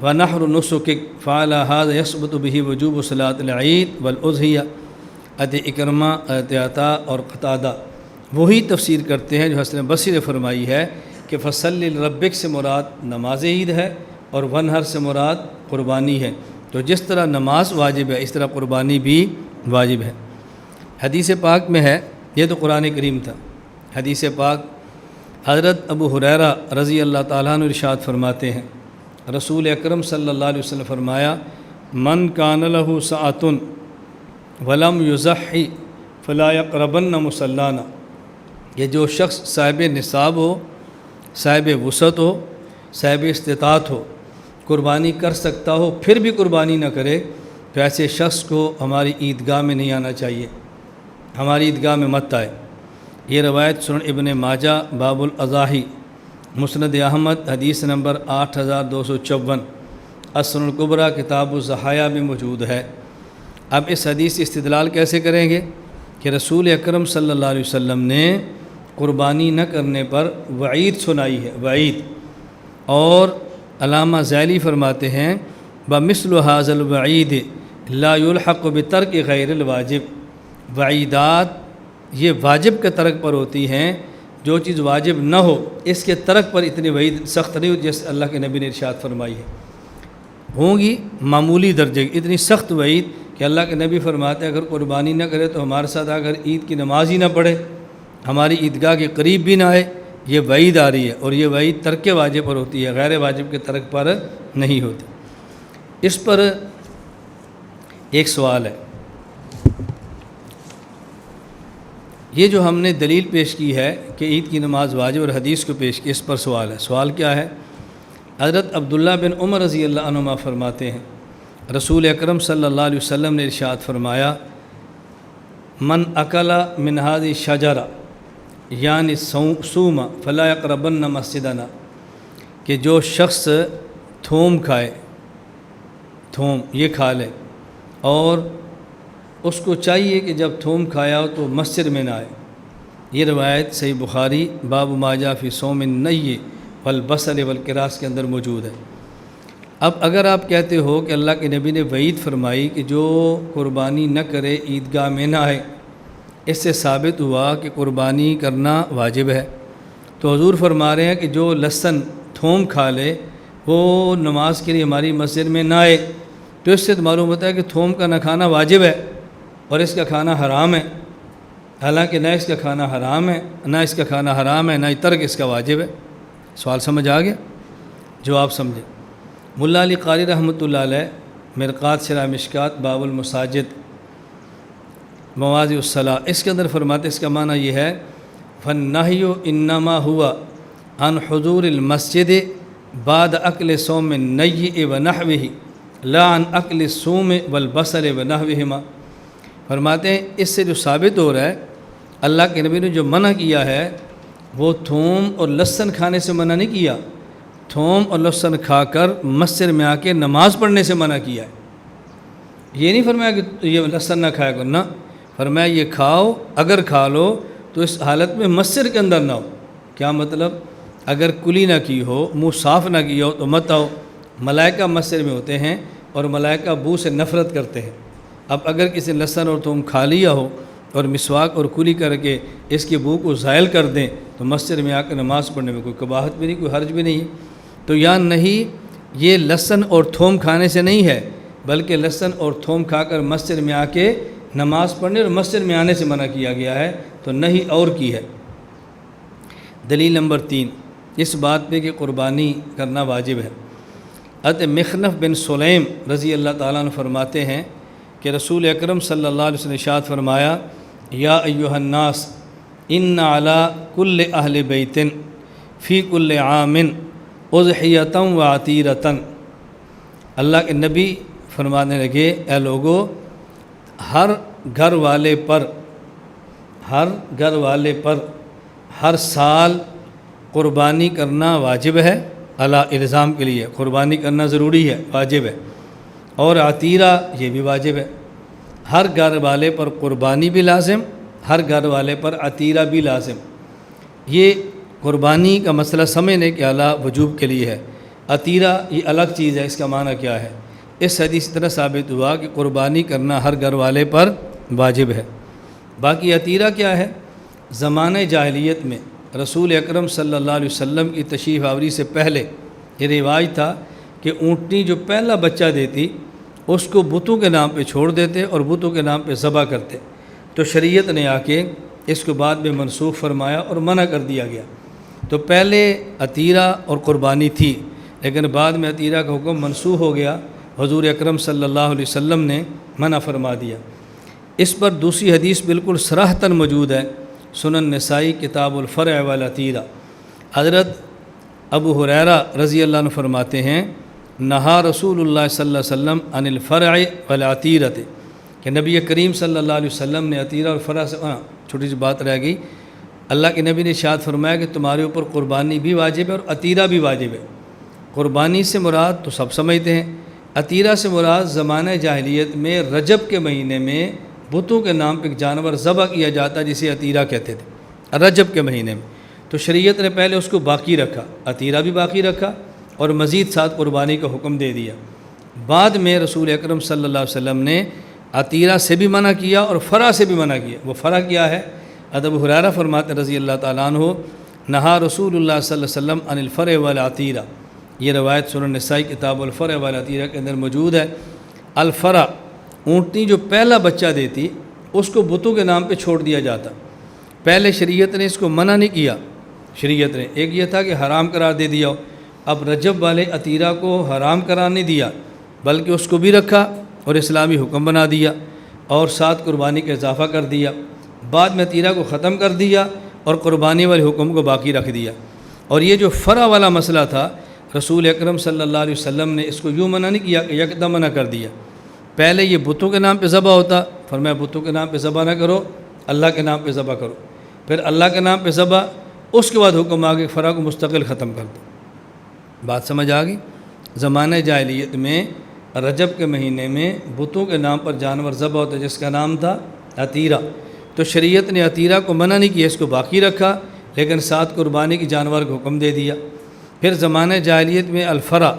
ونحر نسکک فعلی ھذا یثبت بہ وجوب صلاۃ العید والاضحیہ۔ اکرمہ، عطا اور قتادہ وہی تفسیر کرتے ہیں جو حسن بصری نے فرمائی ہے کہ فصلی لربک سے مراد نماز عید ہے اور ونحر سے مراد قربانی ہے۔ تو جس طرح نماز واجب ہے اس طرح قربانی بھی واجب ہے۔ حدیث پاک میں ہے، یہ تو قرآن کریم تھا، حدیث پاک حضرت ابو ہریرہ رضی اللہ تعالیٰ عنہ ارشاد فرماتے ہیں، رسول اکرم صلی اللہ علیہ وسلم فرمایا، من کان لہ سعۃ ولم یضحی فلا یقربن مصلانا، یہ جو شخص صاحب نصاب ہو، صاحب وسعت ہو، صاحب استطاعت ہو، قربانی کر سکتا ہو پھر بھی قربانی نہ کرے، تو ایسے شخص کو ہماری عیدگاہ میں نہیں آنا چاہیے، ہماری عیدگاہ میں مت آئے۔ یہ روایت سنن ابن ماجہ باب الاضاحی، مسند احمد حدیث نمبر 8254، السنن الکبریٰ کتاب الضحایا میں موجود ہے۔ اب اس حدیث سے استدلال کیسے کریں گے کہ رسول اکرم صلی اللہ علیہ وسلم نے قربانی نہ کرنے پر وعید سنائی ہے، وعید، اور علامہ ذیلی فرماتے ہیں بمثل ھذا الوعید لا یلحق بترک غیر الواجب، وعیدات یہ واجب کے ترک پر ہوتی ہیں، جو چیز واجب نہ ہو اس کے ترک پر اتنی وعید سخت نہیں ہوتی جیسے اللہ کے نبی نے ارشاد فرمائی ہے، ہوں گی معمولی درجے کی، اتنی سخت وعید کہ اللہ کے نبی فرماتے ہیں اگر قربانی نہ کرے تو ہمارے ساتھ اگر عید کی نماز ہی نہ پڑھے، ہماری عیدگاہ کے قریب بھی نہ آئے، یہ وعید آ رہی ہے، اور یہ وعید ترک واجب پر ہوتی ہے، غیر واجب کے ترک پر نہیں ہوتی۔ اس پر ایک سوال ہے، یہ جو ہم نے دلیل پیش کی ہے کہ عید کی نماز واجب اور حدیث کو پیش کی، اس پر سوال ہے۔ سوال کیا ہے؟ حضرت عبداللہ بن عمر رضی اللہ عنہما فرماتے ہیں، رسول اکرم صلی اللہ علیہ وسلم نے ارشاد فرمایا، من اکل من ھذہ الشجرہ یعنی سوم فلا یقربن مسجدنا، کہ جو شخص تھوم کھائے، تھوم یہ کھا لے، اور اس کو چاہیے کہ جب تھوم کھایا ہو تو مسجد میں نہ آئے۔ یہ روایت صحیح بخاری باب ما جاء فی صوم النی والبصل والکراس کے اندر موجود ہے۔ اب اگر آپ کہتے ہو کہ اللہ کے نبی نے وعید فرمائی کہ جو قربانی نہ کرے عیدگاہ میں نہ آئے، اس سے ثابت ہوا کہ قربانی کرنا واجب ہے، تو حضور فرما رہے ہیں کہ جو لہسن تھوم کھا لے وہ نماز کے لیے ہماری مسجد میں نہ آئے، تو اس سے معلوم ہوتا ہے کہ تھوم کا نہ کھانا واجب ہے اور اس کا کھانا حرام ہے، حالانکہ نہ اس کا کھانا حرام ہے، نہ اس کا کھانا حرام ہے، نہ ترک اس کا واجب ہے۔ سوال سمجھ آ گیا؟ جواب سمجھے۔ ملا علی قاری رحمۃ اللہ علیہ مرقات شرح مشکات باب المساجد مواضع الصلاۃ، اس کے اندر فرماتے اس کا معنی یہ ہے، فالنہی انما ہوا عن حضور المسجد بعد اکل صوم النی ونحوہ لا عن اکل الثوم والبصل ونحوہما۔ فرماتے ہیں اس سے جو ثابت ہو رہا ہے اللہ کے نبی نے جو منع کیا ہے وہ تھوم اور لہسن کھانے سے منع نہیں کیا، تھوم اور لہسن کھا کر مسجد میں آ کے نماز پڑھنے سے منع کیا ہے۔ یہ نہیں فرمایا کہ یہ لہسن نہ کھایا کرو، نہ، فرمایا یہ کھاؤ، اگر کھا لو تو اس حالت میں مسجد کے اندر نہ ہو۔ کیا مطلب؟ اگر کلی نہ کی ہو، منہ صاف نہ کیا ہو تو مت آؤ۔ ملائکہ مسجد میں ہوتے ہیں اور ملائکہ بو سے نفرت کرتے ہیں۔ اب اگر کسی نے لہسن اور تھوم کھا لیا ہو اور مسواک اور کلی کر کے اس کی بو کو زائل کر دیں تو مسجد میں آ کر نماز پڑھنے میں کوئی قباحت بھی نہیں، کوئی حرج بھی نہیں ہے۔ تو یہاں نہیں، یہ لہسن اور تھوم کھانے سے نہیں ہے، بلکہ لہسن اور تھوم کھا کر مسجد میں آ کے نماز پڑھنے اور مسجد میں آنے سے منع کیا گیا ہے، تو نہیں اور کی ہے۔ دلیل نمبر 3 اس بات پہ کہ قربانی کرنا واجب ہے، حضرت مخنف بن سلیم رضی اللہ تعالیٰ عنہ فرماتے ہیں کہ رسول اکرم صلی اللہ علیہ وسلم نے ارشاد فرمایا، یا ایھا الناس ان علی کل اہل بیت فی کل عام اضحیۃ و عتیرۃ۔ اللہ کے نبی فرمانے لگے اے لوگو ہر گھر والے پر ہر سال قربانی کرنا واجب ہے، علی الزام کے لیے قربانی کرنا ضروری ہے، واجب ہے، اور عطیرہ یہ بھی واجب ہے۔ ہر گھر والے پر قربانی بھی لازم، ہر گھر والے پر عطیرہ بھی لازم۔ یہ قربانی کا مسئلہ سمجھنے کے اعلیٰ وجوب کے لیے ہے، عطیرہ یہ الگ چیز ہے، اس کا معنی کیا ہے؟ اس حدیث کی طرح ثابت ہوا کہ قربانی کرنا ہر گھر والے پر واجب ہے۔ باقی عطیرہ کیا ہے؟ زمانہ جاہلیت میں رسول اکرم صلی اللہ علیہ وسلم کی تشریف آوری سے پہلے یہ رواج تھا کہ اونٹنی جو پہلا بچہ دیتی اس کو بتوں کے نام پہ چھوڑ دیتے اور بتوں کے نام پہ ذبح کرتے، تو شریعت نے آ کے اس کو بعد میں منسوخ فرمایا اور منع کر دیا گیا۔ تو پہلے عطیرہ اور قربانی تھی، لیکن بعد میں عطیرہ کا حکم منسوخ ہو گیا، حضور اکرم صلی اللہ علیہ وسلم نے منع فرما دیا۔ اس پر دوسری حدیث بالکل صراحتاً موجود ہے، سنن نسائی کتاب الفرع والعطیرہ۔ حضرت ابو ہریرہ رضی اللہ عنہ فرماتے ہیں نہا رسول اللہ صلی اللہ علیہ وسلم عن الفرع والعطیرۃ، کہ نبی کریم صلی اللہ علیہ وسلم نے عطیرہ اور فرع سے چھوٹی سی بات رہ گئی، اللہ کے نبی نے ارشاد فرمایا کہ تمہارے اوپر قربانی بھی واجب ہے اور عطیرہ بھی واجب ہے۔ قربانی سے مراد تو سب سمجھتے ہیں، عطیرہ سے مراد زمانہ جاہلیت میں رجب کے مہینے میں بتوں کے نام پہ ایک جانور ذبح کیا جاتا جسے عطیرہ کہتے تھے، رجب کے مہینے میں۔ تو شریعت نے پہلے اس کو باقی رکھا، عطیرہ بھی باقی رکھا اور مزید ساتھ قربانی کا حکم دے دیا۔ بعد میں رسول اکرم صلی اللہ علیہ وسلم نے عطیرہ سے بھی منع کیا اور فرع سے بھی منع کیا۔ وہ فرع کیا ہے؟ ابو ہریرہ فرماتے رضی اللہ تعالیٰ عنہ نہا رسول اللہ صلی اللہ علیہ وسلم عن الفرع والعطیرہ، یہ روایت سنن نسائی کتاب الفرع والعطیرہ کے اندر موجود ہے۔ الفرع اونٹنی جو پہلا بچہ دیتی اس کو بتوں کے نام پہ چھوڑ دیا جاتا۔ پہلے شریعت نے اس کو منع نہیں کیا، شریعت نے ایک یہ تھا کہ حرام قرار دے دیا، اب رجب والے عطیرہ کو حرام قرار نہیں دیا بلکہ اس کو بھی رکھا اور اسلامی حکم بنا دیا اور ساتھ قربانی کا اضافہ کر دیا۔ بعد میں عطیرہ کو ختم کر دیا اور قربانی والے حکم کو باقی رکھ دیا۔ اور یہ جو فرع والا مسئلہ تھا رسول اکرم صلی اللہ علیہ وسلم نے اس کو یوں منع نہیں کیا کہ یکدم منع کر دیا۔ پہلے یہ بتوں کے نام پہ ذبح ہوتا، فرمایا بتوں کے نام پہ ذبح نہ کرو، اللہ کے نام پہ ذبح کرو، پھر اللہ کے نام پہ ذبح، اس کے بعد حکم آگے فرع کو مستقل ختم کر دو۔ بات سمجھ آ گئی؟ زمانہ جاہلیت میں رجب کے مہینے میں بتوں کے نام پر جانور ذبح ہوتا جس کا نام تھا عطیرہ، تو شریعت نے عطیرہ کو منع نہیں کیا، اس کو باقی رکھا لیکن ساتھ قربانی کی جانور کو حکم دے دیا۔ پھر زمانہ جاہلیت میں الفرع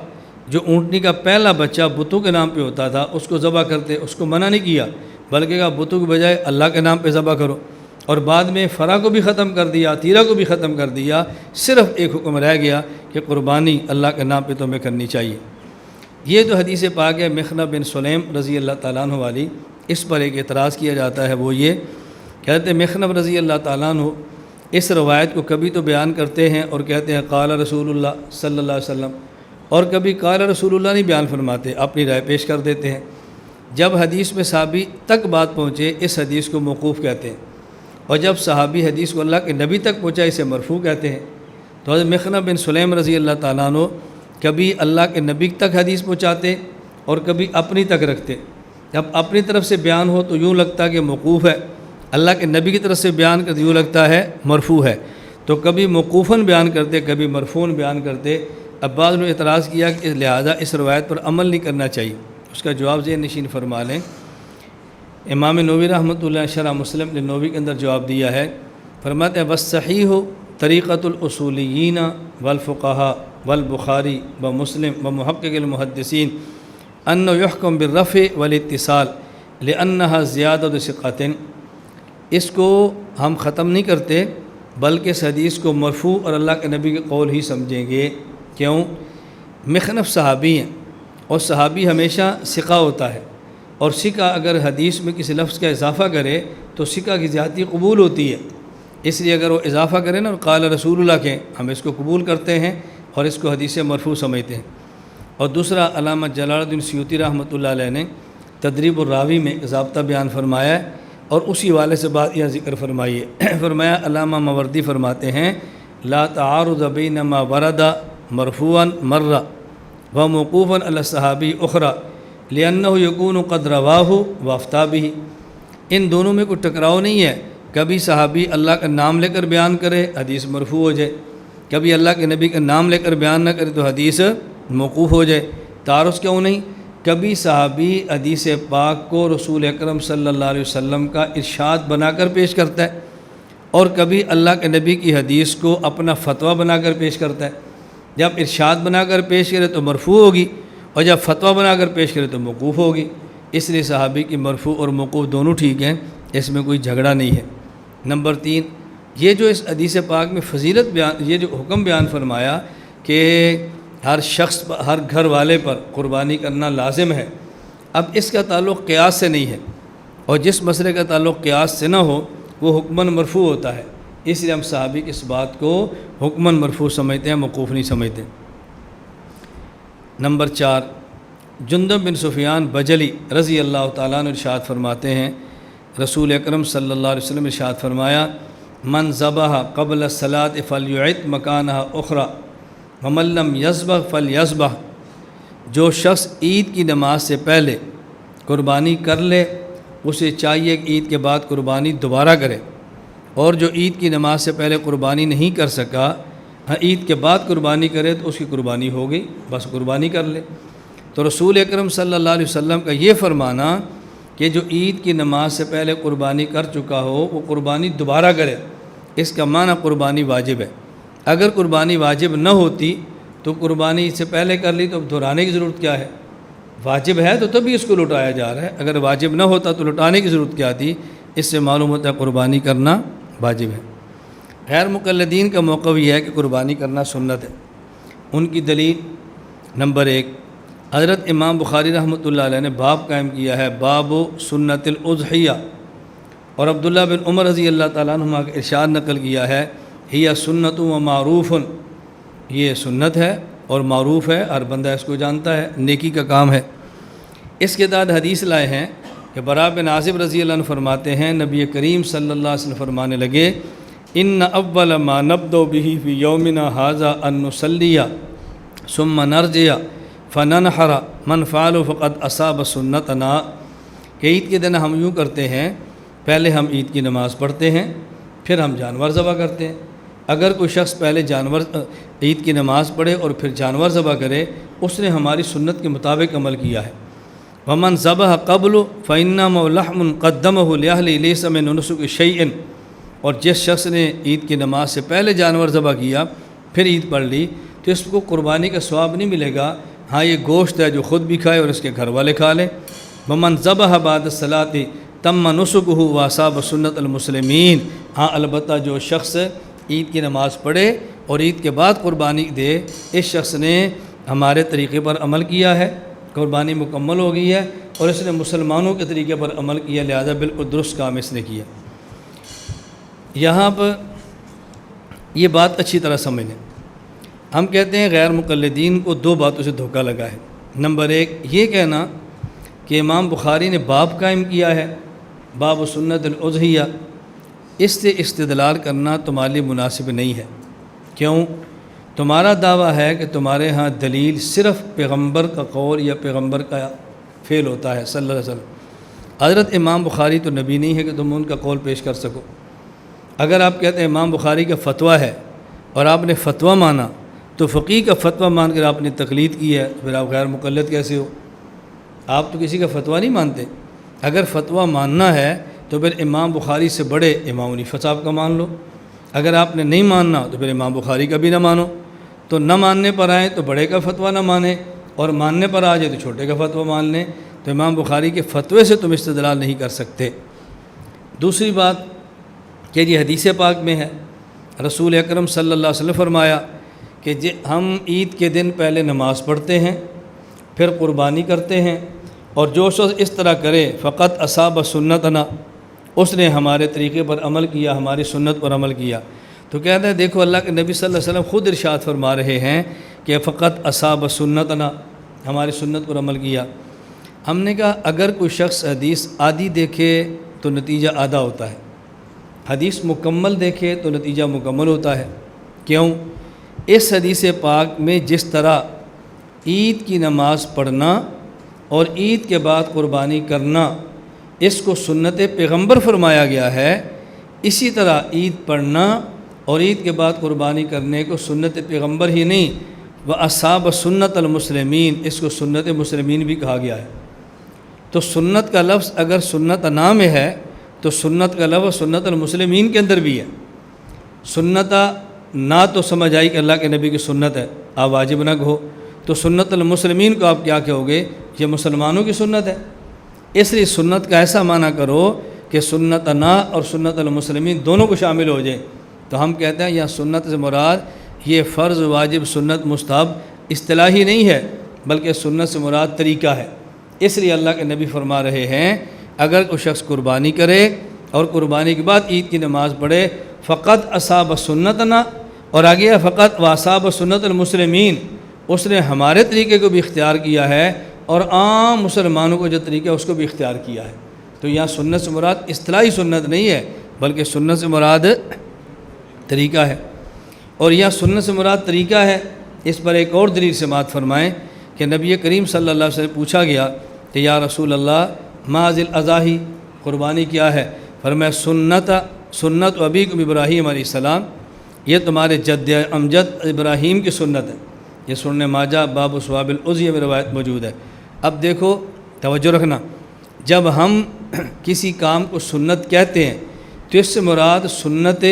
جو اونٹنی کا پہلا بچہ بتوں کے نام پہ ہوتا تھا اس کو ذبح کرتے، اس کو منع نہیں کیا بلکہ کہا بتوں کے بجائے اللہ کے نام پہ ذبح کرو، اور بعد میں فرع کو بھی ختم کر دیا، عطیرہ کو بھی ختم کر دیا، صرف ایک حکم رہ گیا کہ قربانی اللہ کے نام پہ تمہیں کرنی چاہیے۔ یہ جو حدیث پاک ہے مخنف بن سلیم رضی اللہ تعالیٰ عنہ والی، اس پر ایک اعتراض کیا جاتا ہے، وہ یہ کہتے ہیں مخنف رضی اللہ تعالیٰ عنہ اس روایت کو کبھی تو بیان کرتے ہیں اور کہتے ہیں قال رسول اللہ صلی اللہ علیہ وسلم، اور کبھی قال رسول اللہ نہیں بیان فرماتے، اپنی رائے پیش کر دیتے ہیں۔ جب حدیث میں صحابی تک بات پہنچے اس حدیث کو موقوف کہتے ہیں، اور جب صحابی حدیث کو اللہ کے نبی تک پہنچا اسے مرفوع کہتے ہیں۔ تو حضرت مخنف بن سلیم رضی اللہ تعالیٰ عنہ کبھی اللہ کے نبی تک حدیث پہنچاتے اور کبھی اپنی تک رکھتے۔ جب اپنی طرف سے بیان ہو تو یوں لگتا کہ موقوف ہے، اللہ کے نبی کی طرف سے بیان کرتے یوں لگتا ہے مرفوع ہے، تو کبھی موقوفاً بیان کرتے کبھی مرفوعاً بیان کرتے۔ اب بعض نے اعتراض کیا کہ لہٰذا اس روایت پر عمل نہیں کرنا چاہیے، اس کا جواب ذہن نشین فرما لیں۔ امام نووی رحمۃ اللہ شرح مسلم نے نووی کے اندر جواب دیا ہے، فرماتے ہیں والصحیح طریقۃ الاصولیین والفقہاء والبخاری ومسلم ومحقق المحدثین انہ یحکم بالرفع والاتصال لانہا زیادۃ ثقۃ۔ اس کو ہم ختم نہیں کرتے بلکہ اس حدیث کو مرفوع اور اللہ کے نبی کے قول ہی سمجھیں گے۔ کیوں؟ مخنف صحابی ہیں اور صحابی ہمیشہ ثقہ ہوتا ہے، اور ثقہ اگر حدیث میں کسی لفظ کا اضافہ کرے تو ثقہ کی زیادتی قبول ہوتی ہے، اس لیے اگر وہ اضافہ کرے نا اور قال رسول اللہ کے، ہم اس کو قبول کرتے ہیں اور اس کو حدیث مرفوع سمجھتے ہیں۔ اور دوسرا علامہ جلال الدین سیوطی رحمۃ اللہ علیہ نے تدریب الراوی میں ضابطہ بیان فرمایا ہے اور اسی والے سے بات یہ ذکر فرمائیے، فرمایا علامہ ماوردی فرماتے ہیں لا تعارض بین ما ورد مرفوعا مرہ و موقوفا علی الصحابی اخرى لأنه يكون قد رواه وافتى به۔ ان دونوں میں کوئی ٹکراؤ نہیں ہے، کبھی صحابی اللہ کا نام لے کر بیان کرے حدیث مرفوع ہو جائے، کبھی اللہ کے نبی کا نام لے کر بیان نہ کرے تو حدیث موقوف ہو جائے۔ تعارض کیوں نہیں؟ کبھی صحابی حدیث پاک کو رسول اکرم صلی اللہ علیہ وسلم کا ارشاد بنا کر پیش کرتا ہے، اور کبھی اللہ کے نبی کی حدیث کو اپنا فتویٰ بنا کر پیش کرتا ہے۔ جب ارشاد بنا کر پیش کرے تو مرفوع ہوگی، اور جب فتویٰ بنا کر پیش کرے تو موقوف ہوگی۔ اس لیے صحابی کی مرفوع اور موقوف دونوں ٹھیک ہیں، اس میں کوئی جھگڑا نہیں ہے۔ نمبر 3، یہ جو اس حدیث پاک میں فضیلت بیان، یہ جو حکم بیان فرمایا کہ ہر شخص ہر گھر والے پر قربانی کرنا لازم ہے، اب اس کا تعلق قیاس سے نہیں ہے، اور جس مسئلے کا تعلق قیاس سے نہ ہو وہ حکماً مرفوع ہوتا ہے، اس لیے ہم صحابی کی اس بات کو حکماً مرفوع سمجھتے ہیں، موقوف نہیں سمجھتے۔ نمبر 4، جندب بن سفیان بجلی رضی اللہ تعالیٰ عنہ ارشاد فرماتے ہیں، رسول اکرم صلی اللہ علیہ وسلم ارشاد فرمایا، من ذبح قبل الصلاۃ فلیعد مکانہا اخری ومن لم یذبح فلیذبح۔ جو شخص عید کی نماز سے پہلے قربانی کر لے اسے چاہیے کہ عید کے بعد قربانی دوبارہ کرے، اور جو عید کی نماز سے پہلے قربانی نہیں کر سکا، عید کے بعد قربانی کرے تو اس کی قربانی ہو گئی، بس قربانی کر لے۔ تو رسول اکرم صلی اللہ علیہ وسلم کا یہ فرمانا کہ جو عید کی نماز سے پہلے قربانی کر چکا ہو وہ قربانی دوبارہ کرے، اس کا معنی قربانی واجب ہے۔ اگر قربانی واجب نہ ہوتی تو قربانی اس سے پہلے کر لی تو اب دہرانے کی ضرورت کیا ہے؟ واجب ہے تو تبھی اس کو لوٹایا جا رہا ہے، اگر واجب نہ ہوتا تو لوٹانے کی ضرورت کیا تھی؟ اس سے معلوم ہوتا ہے قربانی کرنا واجب ہے۔ غیر مقلدین کا موقع یہ ہے کہ قربانی کرنا سنت ہے۔ ان کی دلیل نمبر 1، حضرت امام بخاری رحمۃ اللہ علیہ نے باب قائم کیا ہے، باب سنت الاضحیہ، اور عبداللہ بن عمر رضی اللہ تعالیٰ عنہما کا ارشاد نقل کیا ہے، ہی سنت و معروف، یہ سنت ہے اور معروف ہے، ہر بندہ اس کو جانتا ہے، نیکی کا کام ہے۔ اس کے بعد حدیث لائے ہیں کہ براء بن عازب رضی اللہ عنہ فرماتے ہیں، نبی کریم صلی اللہ علیہ وسلم فرمانے لگے، ان اول ما نبدأ به فی یومنا ھذا ان نصلی ثم نرجع فننحر من فعل فقد اصاب سنتنا، کہ عید کے دن ہم یوں کرتے ہیں، پہلے ہم عید کی نماز پڑھتے ہیں، پھر ہم جانور ذبح کرتے ہیں۔ اگر کوئی شخص پہلے عید کی نماز پڑھے اور پھر جانور ذبح کرے، اس نے ہماری سنت کے مطابق عمل کیا ہے۔ ومن ذبح قبل فإنما لحم قدمه لأهله ليس من نسك شيء، اور جس شخص نے عید کی نماز سے پہلے جانور ذبح کیا پھر عید پڑھ لی تو اس کو قربانی کا ثواب نہیں ملے گا، ہاں یہ گوشت ہے جو خود بھی کھائے اور اس کے گھر والے کھا لیں۔ ومن ذبح بعد الصلاۃ تم نسکہ واصاب سنت المسلمین، ہاں البتہ جو شخص عید کی نماز پڑھے اور عید کے بعد قربانی دے، اس شخص نے ہمارے طریقے پر عمل کیا ہے، قربانی مکمل ہو گئی ہے، اور اس نے مسلمانوں کے طریقے پر عمل کیا، لہذا بالکل درست کام اس نے کیا۔ یہاں پر یہ بات اچھی طرح سمجھ لیں، ہم کہتے ہیں غیر مقلدین کو 2 باتوں سے دھوکہ لگا ہے۔ نمبر 1، یہ کہنا کہ امام بخاری نے باب قائم کیا ہے، باب سنت الاضحیہ، اس سے استدلال کرنا تمہارے لیے مناسب نہیں ہے۔ کیوں؟ تمہارا دعویٰ ہے کہ تمہارے ہاں دلیل صرف پیغمبر کا قول یا پیغمبر کا فعل ہوتا ہے صلی اللہ علیہ وسلم۔ حضرت امام بخاری تو نبی نہیں ہے کہ تم ان کا قول پیش کر سکو۔ اگر آپ کہتے ہیں امام بخاری کا فتویٰ ہے اور آپ نے فتویٰ مانا تو فقیہ کا فتویٰ مان کر آپ نے تقلید کی ہے، پھر آپ غیر مقلد کیسے ہو؟ آپ تو کسی کا فتویٰ نہیں مانتے۔ اگر فتویٰ ماننا ہے تو پھر امام بخاری سے بڑے امام حنیفہ صاحب کا مان لو، اگر آپ نے نہیں ماننا تو پھر امام بخاری کا بھی نہ مانو۔ تو نہ ماننے پر آئیں تو بڑے کا فتویٰ نہ مانیں، اور ماننے پر آ جائے تو چھوٹے کا فتویٰ مان لیں، تو امام بخاری کے فتوے سے تم استدلال نہیں کر سکتے۔ دوسری بات کہ یہ حدیث پاک میں ہے، رسول اکرم صلی اللہ علیہ وسلم فرمایا کہ ہم عید کے دن پہلے نماز پڑھتے ہیں پھر قربانی کرتے ہیں، اور جو شخص اس طرح کرے فقط اصاب سنتنا، اس نے ہمارے طریقے پر عمل کیا، ہماری سنت پر عمل کیا۔ تو کہتے ہیں دیکھو اللہ کے نبی صلی اللہ علیہ وسلم خود ارشاد فرما رہے ہیں کہ فقط اصاب سنتنا، ہماری سنت پر عمل کیا۔ ہم نے کہا اگر کوئی شخص حدیث آدھی دیکھے تو نتیجہ آدھا ہوتا ہے، حدیث مکمل دیکھے تو نتیجہ مکمل ہوتا ہے۔ کیوں؟ اس حدیث پاک میں جس طرح عید کی نماز پڑھنا اور عید کے بعد قربانی کرنا اس کو سنت پیغمبر فرمایا گیا ہے، اسی طرح عید پڑھنا اور عید کے بعد قربانی کرنے کو سنت پیغمبر ہی نہیں، وہ اصحاب سنت المسلمین، اس کو سنت مسلمین بھی کہا گیا ہے۔ تو سنت کا لفظ اگر سنت نا میں ہے تو سنت کا لفظ سنت المسلمین کے اندر بھی ہے۔ سنت نا تو سمجھ آئی کہ اللہ کے نبی کی سنت ہے، آپ واجب نہ کہو، تو سنت المسلمین کو آپ کیا کہو گے؟ یہ مسلمانوں کی سنت ہے۔ اس لیے سنت کا ایسا معنی کرو کہ سنت نا اور سنت المسلمین دونوں کو شامل ہو جائیں۔ تو ہم کہتے ہیں یہاں سنت سے مراد یہ فرض، واجب، سنت، مستحب اصطلاحی نہیں ہے، بلکہ سنت سے مراد طریقہ ہے۔ اس لیے اللہ کے نبی فرما رہے ہیں اگر کوئی شخص قربانی کرے اور قربانی کے بعد عید کی نماز پڑھے فقط اصاب سنتنا، اور آگے فقط واصاب سنت المسلمین، اس نے ہمارے طریقے کو بھی اختیار کیا ہے اور عام مسلمانوں کو جو طریقہ اس کو بھی اختیار کیا ہے۔ تو یہاں سنت سے مراد اصطلاحی سنت نہیں ہے، بلکہ سنت سے مراد طریقہ ہے۔ اور یہاں سنت سے مراد طریقہ ہے، اس پر ایک اور دلیل سماعت فرمائیں کہ نبی کریم صلی اللہ علیہ وسلم پوچھا گیا کہ یا رسول اللہ ما ذی الاضاحی، قربانی کیا ہے؟ فرمایا سنت ابیکم ابراہیم علیہ السلام، یہ تمہارے جد امجد ابراہیم کی سنت ہے۔ یہ سنن ماجہ باب ثواب الاضحیہ میں روایت موجود ہے۔ اب دیکھو توجہ رکھنا، جب ہم کسی کام کو سنت کہتے ہیں تو اس سے مراد سنت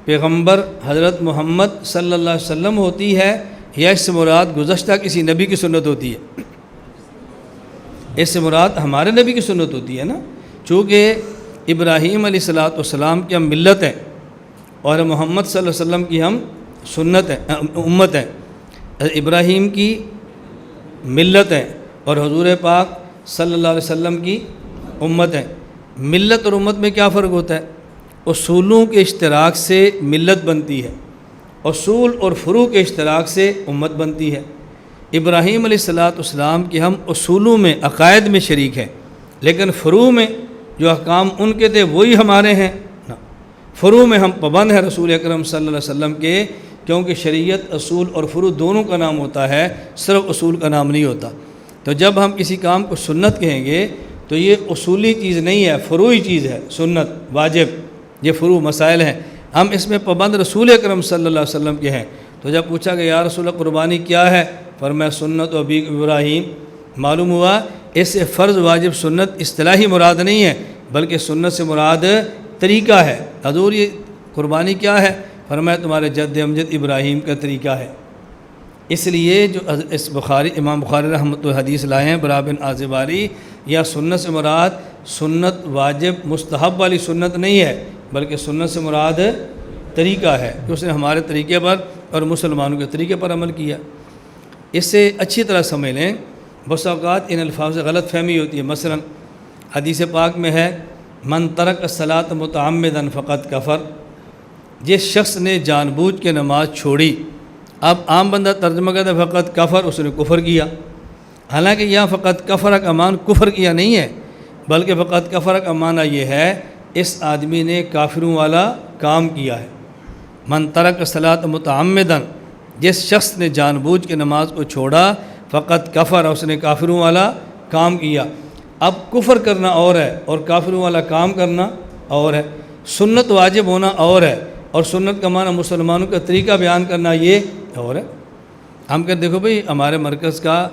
پیغمبر حضرت محمد صلی اللہ علیہ وسلم ہوتی ہے یا اس سے مراد گزشتہ کسی نبی کی سنت ہوتی ہے؟ اس سے مراد ہمارے نبی کی سنت ہوتی ہے نا، چونکہ ابراہیم علیہ السلام کی ہم ملت ہیں اور محمد صلی اللہ علیہ وسلم کی ہم سنت ہیں، امت ہیں۔ ابراہیم کی ملت ہے اور حضور پاک صلی اللہ علیہ وسلم کی امت ہے۔ ملت اور امت میں کیا فرق ہوتا ہے؟ اصولوں کے اشتراک سے ملت بنتی ہے، اصول اور فروع کے اشتراک سے امت بنتی ہے۔ ابراہیم علیہ السلام کے ہم اصولوں میں، عقائد میں شریک ہیں، لیکن فروع میں جو احکام ان کے تھے وہی ہمارے ہیں نا۔ فروع میں ہم پابند ہیں رسول اکرم صلی اللہ علیہ وسلم کے، کیونکہ شریعت اصول اور فروع دونوں کا نام ہوتا ہے، صرف اصول کا نام نہیں ہوتا۔ تو جب ہم کسی کام کو سنت کہیں گے تو یہ اصولی چیز نہیں ہے، فروعی چیز ہے۔ سنت، واجب، یہ فروع مسائل ہیں، ہم اس میں پابند رسول اکرم صلی اللہ علیہ وسلم کے ہیں۔ تو جب پوچھا کہ یا رسول اللہ قربانی کیا ہے؟ فرمایا سنت ابی ابراہیم۔ معلوم ہوا اس سے فرض، واجب، سنت اصطلاحی مراد نہیں ہے، بلکہ سنت سے مراد طریقہ ہے۔ حضور یہ قربانی کیا ہے؟ فرمایا تمہارے جد امجد ابراہیم کا طریقہ ہے۔ اس لیے جو اس امام بخاری رحمۃ اللہ حدیث لائے ہیں برا بن عازب والی، یا سنت سے مراد سنت واجب مستحب والی سنت نہیں ہے، بلکہ سنت سے مراد طریقہ ہے کہ اس نے ہمارے طریقے پر اور مسلمانوں کے طریقے پر عمل کیا۔ اس سے اچھی طرح سمجھ لیں، بس اوقات ان الفاظ سے غلط فہمی ہوتی ہے۔ مثلا حدیث پاک میں ہے من ترک الصلاۃ متعمدا فقط کفر، جس شخص نے جان بوجھ کے نماز چھوڑی۔ اب عام بندہ ترجمہ کرتا ہے فقط کفر، اس نے کفر کیا، حالانکہ یہاں فقط کفر کا معنی کفر کیا نہیں ہے، بلکہ فقط کفر کا معنی یہ ہے اس آدمی نے کافروں والا کام کیا ہے۔ من ترک الصلاۃ متعمدا، جس شخص نے جان بوجھ کے نماز کو چھوڑا، فقط کفر، اس نے کافروں والا کام کیا۔ اب کفر کرنا اور ہے اور کافروں والا کام کرنا اور ہے، سنت واجب ہونا اور ہے اور سنت کا معنی مسلمانوں کا طریقہ بیان کرنا یہ اور ہے۔ ہم کہتے دیکھو بھئی ہمارے مرکز کا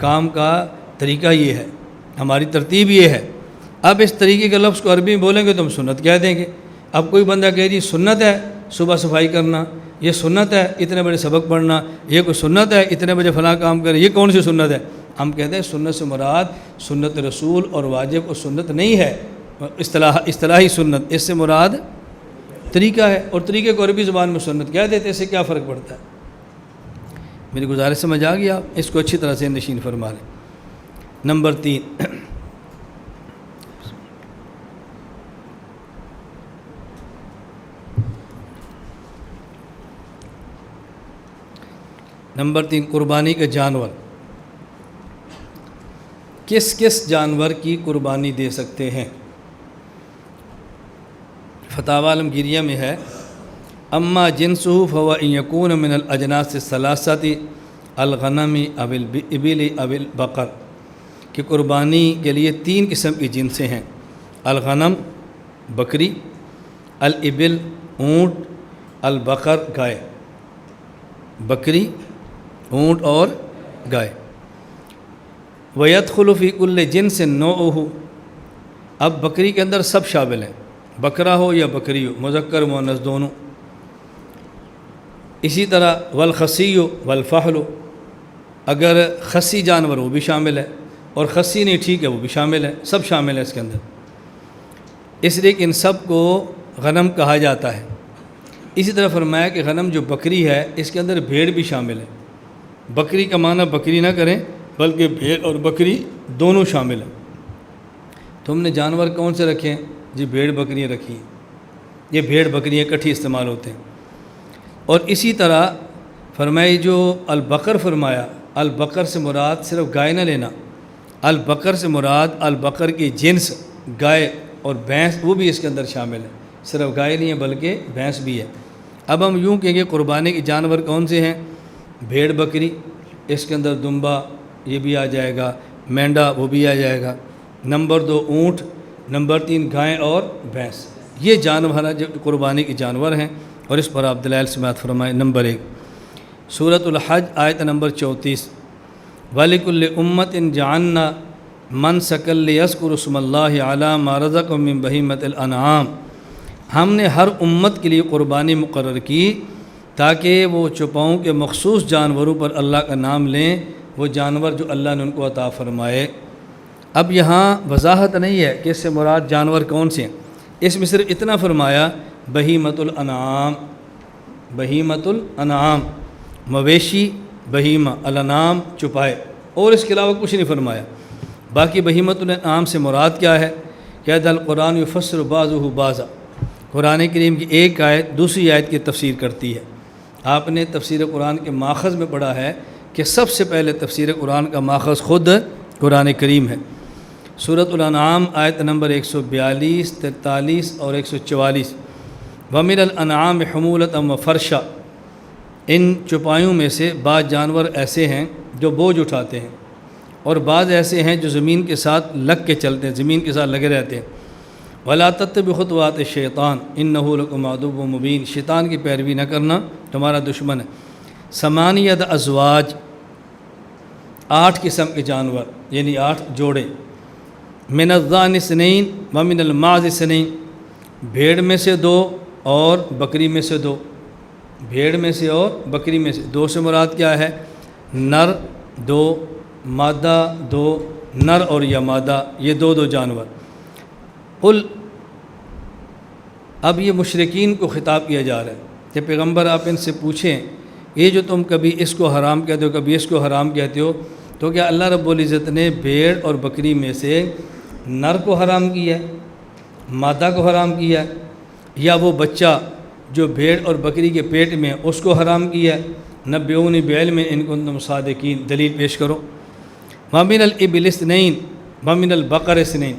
کام کا طریقہ یہ ہے، ہماری ترتیب یہ ہے۔ اب اس طریقے کے لفظ کو عربی میں بولیں گے تو ہم سنت کہہ دیں گے۔ اب کوئی بندہ کہے جی سنت ہے صبح صفائی کرنا، یہ سنت ہے اتنے بجے سبق پڑھنا، یہ کوئی سنت ہے اتنے بجے فلاں کام کرے، یہ کون سی سنت ہے؟ ہم کہتے ہیں سنت سے مراد سنت رسول اور واجب اور سنت نہیں ہے، اصطلاحی سنت، اس سے مراد طریقہ ہے، اور طریقے کو عربی زبان میں سنت کہہ دیتے، اس سے کیا فرق پڑتا ہے؟ میری گزارش سمجھ آ گیا؟ اس کو اچھی طرح سے نشین فرما لیں۔ نمبر 3، قربانی کے جانور۔ کس کس جانور کی قربانی دے سکتے ہیں؟ فتاوی عالمگیریہ میں ہے اما جنسہ فهو ان یکون من الاجناس الثلاثۃ الغنم او الابل او البقر، کہ قربانی کے لیے 3 قسم کی جنسیں ہیں، الغنم بکری، الابل اونٹ، البقر گائے۔ بکری، اونٹ اور گائے۔ وَيَدْخُلُ فِي كُلِّ جِنْسٍ نَوْعُهُ، اب بکری کے اندر سب شامل ہیں، بکرا ہو یا بکری ہو، مذکر مؤنث دونوں۔ اسی طرح والخصی والفحل، اگر خصی جانور وہ بھی شامل ہے، اور خصی نہیں ٹھیک ہے وہ بھی شامل ہے، سب شامل ہے اس کے اندر، اس لیے کہ ان سب کو غنم کہا جاتا ہے۔ اسی طرح فرمایا کہ غنم جو بکری ہے اس کے اندر بھیڑ بھی شامل ہے، بکری کا معنی بکری نہ کریں بلکہ بھیڑ اور بکری دونوں شامل ہیں۔ تو ہم نے جانور کون سے رکھے ہیں؟ جی بھیڑ بکریاں رکھی ہیں، یہ بھیڑ بکریاں اکٹھی استعمال ہوتے ہیں۔ اور اسی طرح فرمائی جو البقر فرمایا، البقر سے مراد صرف گائے نہ لینا، البقر سے مراد البقر کی جنس گائے اور بھینس وہ بھی اس کے اندر شامل ہے، صرف گائے نہیں ہے بلکہ بھینس بھی ہے۔ اب ہم یوں کہیں گے قربانی کے جانور کون سے ہیں؟ بھیڑ بکری، اس کے اندر دمبا یہ بھی آ جائے گا، مینڈا وہ بھی آ جائے گا، نمبر 2 اونٹ، نمبر 3 گائے اور بھینس، یہ جانور جو قربانی کے جانور ہیں۔ اور اس پر آپ دلائل سماعت فرمائیں۔ نمبر 1 سورۃ الحج آیت نمبر 34، وَلِكُلِّ أُمَّةٍ جَعَلْنَا مَنسَكًا لِيَذْكُرُوا اسْمَ اللَّهِ عَلَىٰ مَا رَزَقَهُم مِّن بَهِيمَةِ الْأَنْعَامِ، ہم نے ہر امت کے لیے قربانی مقرر کی تاکہ وہ چوپاؤں کے مخصوص جانوروں پر اللہ کا نام لیں، وہ جانور جو اللہ نے ان کو عطا فرمائے۔ اب یہاں وضاحت نہیں ہے کہ اس سے مراد جانور کون سے ہیں، اس میں صرف اتنا فرمایا بہیمۃ الانعام، بہیمۃ الانعام مویشی، بہیمہ الانعام چوپائے، اور اس کے علاوہ کچھ نہیں فرمایا۔ باقی بہیمۃ الانعام سے مراد کیا ہے؟ کہ القرآن یفسر بعضہ بعضا، قرآن کریم کی ایک آیت دوسری آیت کی تفسیر کرتی ہے۔ آپ نے تفسیر قرآن کے ماخذ میں پڑھا ہے کہ سب سے پہلے تفسیر قرآن کا ماخذ خود قرآن کریم ہے۔ سورۃ الانعام آیت نمبر 142، 43 اور 144، وَمِنَ الْأَنْعَامِ حُمُولَةً وَفَرْشًا، ان چوپایوں میں سے بعض جانور ایسے ہیں جو بوجھ اٹھاتے ہیں، اور بعض ایسے ہیں جو زمین کے ساتھ لگ کے چلتے ہیں، زمین کے ساتھ لگے رہتے ہیں۔ وَلَا تَتَّبِعُوا خُطُوَاتِ الشَّيْطَانِ إِنَّهُ لَكُمْ عَدُوٌّ مُّبِينٌ، شیطان کی پیروی نہ کرنا، تمہارا دشمن ہے۔ 8 ازواج، 8 قسم کے جانور یعنی 8 جوڑے، من الضأن اثنین ومن الماعز اثنین، بھیڑ میں سے 2 اور بکری میں سے 2، بھیڑ میں سے اور بکری میں سے 2 سے مراد کیا ہے؟ نر 2، مادہ 2، نر اور یا مادہ یہ 2 جانور۔ قل، اب یہ مشرکین کو خطاب کیا جا رہا ہے کہ پیغمبر آپ ان سے پوچھیں یہ جو تم کبھی اس کو حرام کہتے ہو کبھی اس کو حرام کہتے ہو، تو کیا اللہ رب العزت نے بھیڑ اور بکری میں سے نر کو حرام کیا ہے، مادہ کو حرام کیا ہے، یا وہ بچہ جو بھیڑ اور بکری کے پیٹ میں اس کو حرام کیا ہے؟ نبئونی بعلم ان کنتم صادقین، دلیل پیش کرو۔ وَمِنَ الْإِبِلِ اثْنَيْنِ وَمِنَ الْبَقَرِ اثْنَيْنِ،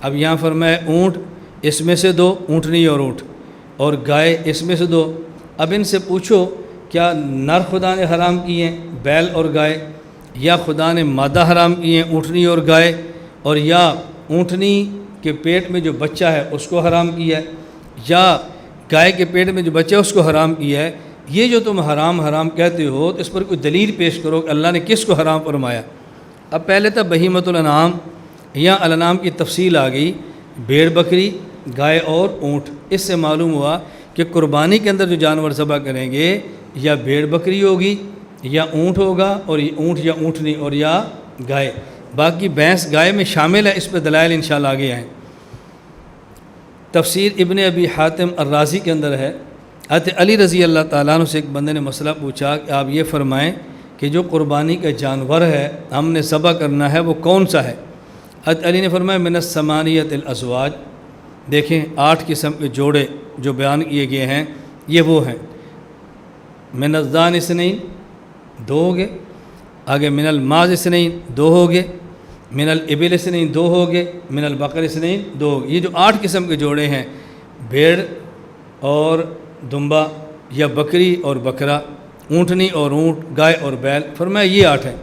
اب یہاں فرمایا اونٹ اس میں سے 2، اونٹنی اور اونٹ، اور گائے اس میں سے 2۔ اب ان سے پوچھو کیا نر خدا نے حرام کیے ہیں بیل اور گائے، یا خدا نے مادہ حرام کیے ہیں اونٹنی اور گائے، اور یا اونٹنی کے پیٹ میں جو بچہ ہے اس کو حرام کیا ہے، یا گائے کے پیٹ میں جو بچہ ہے اس کو حرام کیا ہے؟ یہ جو تم حرام حرام کہتے ہو تو اس پر کوئی دلیل پیش کرو کہ اللہ نے کس کو حرام فرمایا۔ اب پہلے تھا بہیمۃ الانعام، یا الانعام کی تفصیل آ گئی، بھیڑ بکری گائے اور اونٹ۔ اس سے معلوم ہوا کہ قربانی کے اندر جو جانور ذبح کریں گے یا بھیڑ بکری ہوگی یا اونٹ ہوگا، اور یہ اونٹ یا اونٹنی اور یا گائے، باقی بھینس گائے میں شامل ہے۔ اس پہ دلائل انشاءاللہ آگے آئیں۔ تفسیر ابن ابی حاتم الرازی کے اندر ہے، حضرت علی رضی اللہ تعالیٰ عنہ سے ایک بندے نے مسئلہ پوچھا کہ آپ یہ فرمائیں کہ جو قربانی کا جانور ہے ہم نے ذبح کرنا ہے وہ کون سا ہے؟ حضرت علی نے فرمایا من الثمانیۃ الازواج، دیکھیں 8 قسم کے جوڑے جو بیان کیے گئے ہیں یہ وہ ہیں۔ من الضأن اثنین 2 ہو گئے، آگے من الماعز اثنین 2 ہو گئے، من الابل اثنین 2 ہو گئے، من البقر اثنین 2 ہو گئے۔ یہ جو 8 قسم کے جوڑے ہیں، بھیڑ اور دمبا یا بکری اور بکرا، اونٹنی اور اونٹ، گائے اور بیل، فرمایا یہ 8 ہیں۔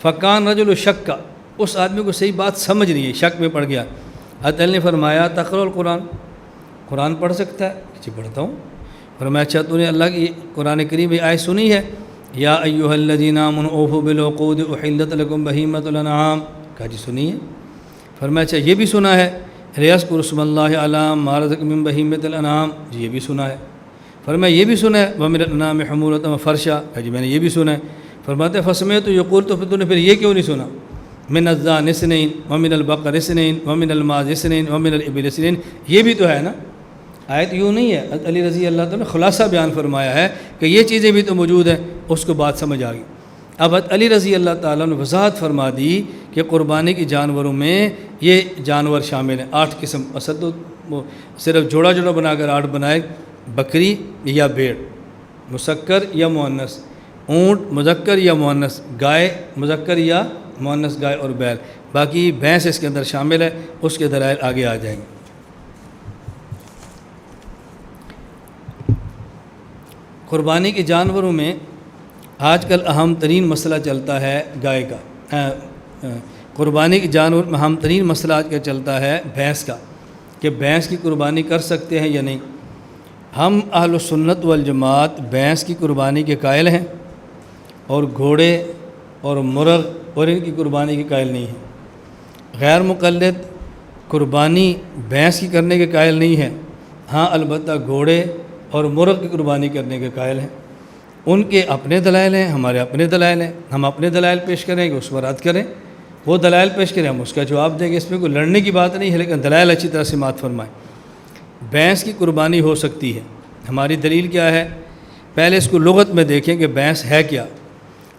فکان رجل شکا، اس آدمی کو صحیح بات سمجھ نہیں ہے، شک میں پڑ گیا۔ حضرت علی نے فرمایا تقرأ القرآن، قرآن پڑھ سکتا ہے؟ جی پڑھتا ہوں۔ فرمایا اچھا تو نے اللہ کی قرآن کریم میں آیت سنی ہے، یا ایھا الذین آمنوا اوفوا بالعقود احلت لکم بہیمۃ الانعام؟ کہا جی سنی ہے۔ فرمایا اچھا یہ بھی سنا ہے لیذکروا اسم اللہ علی ما رزقکم من بہیمۃ الانعام؟ جی یہ بھی سنا ہے۔ فرمایا یہ بھی سنا ہے ومن الانعام حمولۃ وفرشا؟ کہا جی میں نے یہ بھی سنا ہے۔ فرماتے فسمعت یقول، تو پھر تو نے پھر یہ کیوں نہیں سنا؟ من الذان اثنین ومن البقر اثنین ومن الماعز اثنین ومن الابل اثنین، یہ بھی تو ہے نا۔ آیت یوں نہیں ہے، حضرت علی رضی اللہ تعالیٰ نے خلاصہ بیان فرمایا ہے کہ یہ چیزیں بھی تو موجود ہیں، اس کو بات سمجھ آ گئی۔ اب حضرت علی رضی اللہ تعالیٰ نے وضاحت فرما دی کہ قربانی کی جانوروں میں یہ جانور شامل ہیں، 8 قسم۔ اصل تو وہ صرف جوڑا جوڑا بنا کر 8 بنائے، بکری یا بھیڑ مذکر یا مؤنث، اونٹ مذکر یا مؤنث، گائے مذکر یا مؤنث گائے اور بیل، باقی بھینس اس کے اندر شامل ہے، اس کے دلائل آگے آ جائیں گے۔ قربانی کے جانوروں میں آج کل اہم ترین مسئلہ چلتا ہے گائے کا، قربانی کے جانور میں اہم ترین مسئلہ آج کل چلتا ہے بھینس کا، کہ بھینس کی قربانی کر سکتے ہیں یا نہیں۔ ہم اہل سنت والجماعت بھینس کی قربانی کے قائل ہیں، اور گھوڑے اور مرغ اور ان کی قربانی کے قائل نہیں ہیں۔ غیر مقلد قربانی بھینس کی کرنے کے قائل نہیں ہیں، ہاں البتہ گھوڑے اور مرغ کی قربانی کرنے کے قائل ہیں۔ ان کے اپنے دلائل ہیں، ہمارے اپنے دلائل ہیں، ہم اپنے دلائل پیش کریں گے، اس پر رد کریں، وہ دلائل پیش کریں ہم اس کا جواب دیں گے، اس میں کوئی لڑنے کی بات نہیں ہے، لیکن دلائل اچھی طرح سے مات فرمائیں۔ بھینس کی قربانی ہو سکتی ہے، ہماری دلیل کیا ہے؟ پہلے اس کو لغت میں دیکھیں کہ بھینس ہے کیا۔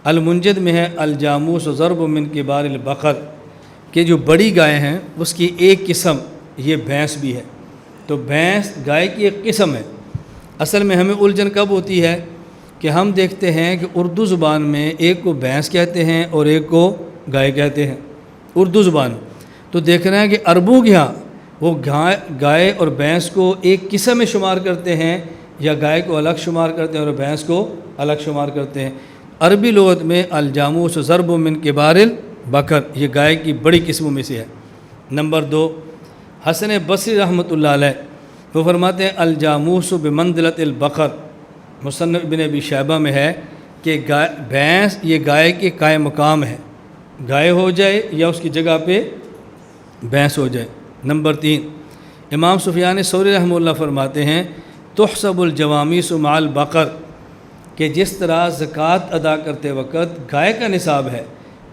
المنجد میں ہے الجاموس ضرب من کبار البقر، کہ جو بڑی گائے ہیں اس کی ایک قسم یہ بھینس بھی ہے۔ تو بھینس گائے کی ایک قسم ہے۔ اصل میں ہمیں الجھن کب ہوتی ہے کہ ہم دیکھتے ہیں کہ اردو زبان میں ایک کو بھینس کہتے ہیں اور ایک کو گائے کہتے ہیں اردو زبان، تو دیکھ رہے ہیں کہ عربوں کے ہاں وہ گائے اور بھینس کو ایک قسم میں شمار کرتے ہیں، یا گائے کو الگ شمار کرتے ہیں اور بھینس کو الگ شمار کرتے ہیں۔ عربی لغت میں الجاموس ضرب من کبار البقر، یہ گائے کی بڑی قسموں میں سے ہے۔ نمبر 2، حسن بصری رحمۃ اللہ علیہ وہ فرماتے ہیں الجاموس بمنزلۃ البقر، مصنف ابن ابی شیبہ میں ہے کہ بھینس یہ گائے کے قائم مقام ہے، گائے ہو جائے یا اس کی جگہ پہ بھینس ہو جائے۔ نمبر 3، امام سفیان ثوری رحمہ اللہ فرماتے ہیں تحسب الجوامیس مع البقر، کہ جس طرح زکوٰۃ ادا کرتے وقت گائے کا نصاب ہے،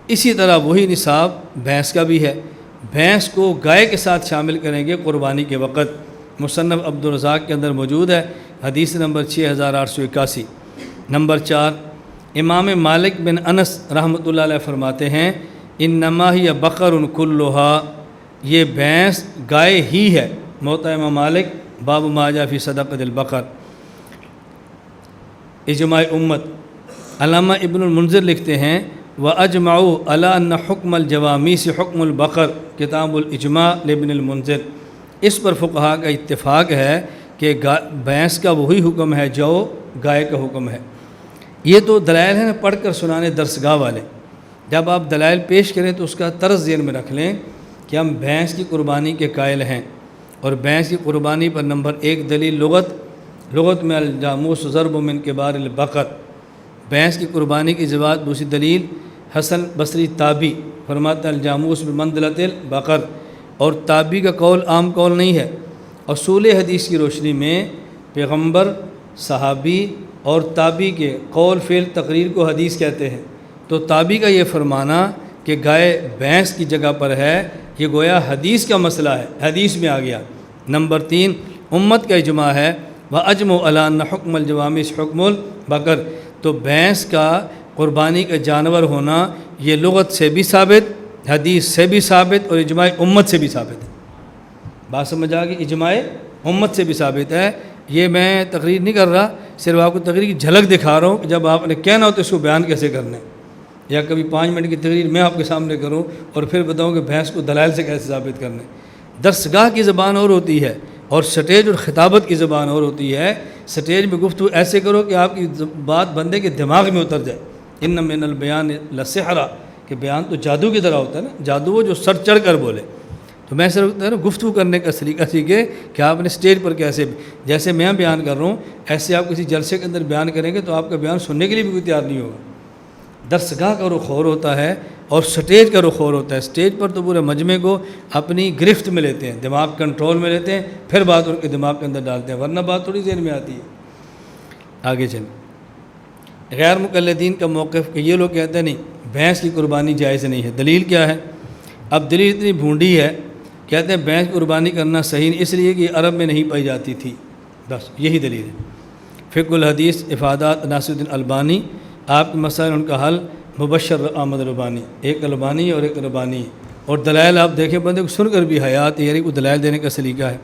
اسی طرح وہی نصاب بھینس کا بھی ہے، بھینس کو گائے کے ساتھ شامل کریں گے قربانی کے وقت۔ مصنف عبدالرزاق کے اندر موجود ہے، حدیث نمبر 6881۔ نمبر 4، امام مالک بن انس رحمۃ اللہ علیہ فرماتے ہیں انما ہی بقر کلھا، یہ بھینس گائے ہی ہے۔ موطا امام مالک باب ما جاء فی صدقۃ البقر۔ اجماع امت، علامہ ابن المنذر لکھتے ہیں وَأَجْمَعُوا عَلَىٰ أَنَّ حُکْمَ الْجَوَامِيسِ حُکْمُ الْبَقَرِ، کتاب الاجماع لابن المنذر۔ اس پر فقہا کا اتفاق ہے کہ بھینس کا وہی حکم ہے جو گائے کا حکم ہے۔ یہ تو دلائل ہیں پڑھ کر سنانے درسگاہ والے، جب آپ دلائل پیش کریں تو اس کا طرز ذہن میں رکھ لیں کہ ہم بھینس کی قربانی کے قائل ہیں، اور بھینس کی قربانی پر نمبر 1 دلیل لغت میں الجاموس ضرب من کبار البقر، بھینس کی قربانی کی زبات۔ دوسری دلیل حسن بصری تابی فرماتا الجاموس بمنزلۃ البقر، اور تابی کا قول عام قول نہیں ہے۔ اصول حدیث کی روشنی میں پیغمبر، صحابی اور تابی کے قول فعل تقریر کو حدیث کہتے ہیں، تو تابی کا یہ فرمانا کہ گائے بھینس کی جگہ پر ہے، یہ گویا حدیث کا مسئلہ ہے، حدیث میں آ گیا۔ نمبر 3، امت کا اجماع ہے وَأَجْمَعُوا عَلَىٰ أَنَّ حُکْمَ الْجَوَامِيسِ حُکْمُ الْبَقَرِ، تو بھینس کا قربانی کا جانور ہونا یہ لغت سے بھی ثابت، حدیث سے بھی ثابت، اور اجماع امت سے بھی ثابت ہے۔ بات سمجھ آ گئی؟ اجماع امت سے بھی ثابت ہے۔ یہ میں تقریر نہیں کر رہا، صرف آپ کو تقریر کی جھلک دکھا رہا ہوں کہ جب آپ نے کہنا ہو تو اس کو بیان کیسے کرنا ہے، یا کبھی 5 منٹ کی تقریر میں آپ کے سامنے کروں اور پھر بتاؤں کہ بھینس کو دلائل سے کیسے ثابت کرنا ہے۔ درسگاہ کی زبان اور ہوتی ہے اور سٹیج اور خطابت کی زبان اور ہوتی ہے۔ سٹیج میں گفتگو ایسے کرو کہ آپ کی بات بندے کے دماغ میں اتر جائے۔ ان من البیان لسحرا، کہ بیان تو جادو کی طرح ہوتا ہے نا، جادو وہ جو سر چڑھ کر بولے. تو میں صرف گفتگو کرنے کا سلیقہ سیکھے کہ آپ نے اسٹیج پر کیسے، جیسے میں بیان کر رہا ہوں ایسے آپ کسی جلسے کے اندر بیان کریں گے تو آپ کا بیان سننے کے لیے بھی کوئی تیار نہیں ہوگا. درسگاہ کا رخ اور ہوتا ہے اور سٹیج کا رخ اور ہوتا ہے. سٹیج پر تو پورے مجمع کو اپنی گرفت میں لیتے ہیں، دماغ کنٹرول میں لیتے ہیں، پھر بات ان کے دماغ کے اندر ڈالتے ہیں، ورنہ بات تھوڑی ذہن میں آتی ہے. آگے چلیں. غیر مقلدین کا موقف کہ یہ لوگ کہتے ہیں نہیں بھینس کی قربانی جائز نہیں ہے. دلیل کیا ہے؟ اب دلیل اتنی بھونڈی ہے، کہتے ہیں بھینس کی قربانی کرنا صحیح نہیں، اس لیے کہ یہ عرب میں نہیں پائی جاتی تھی. بس یہی دلیل ہے. فقہ الحدیث افادات ناصر الدین البانی، آپ کے مسائل ان کا حل مبشر احمد ربانی، ایک البانی اور ایک ربانی. اور دلائل آپ دیکھیں، بندے کو سن کر بھی حیات یعنی کو دلائل دینے کا سلیقہ ہے.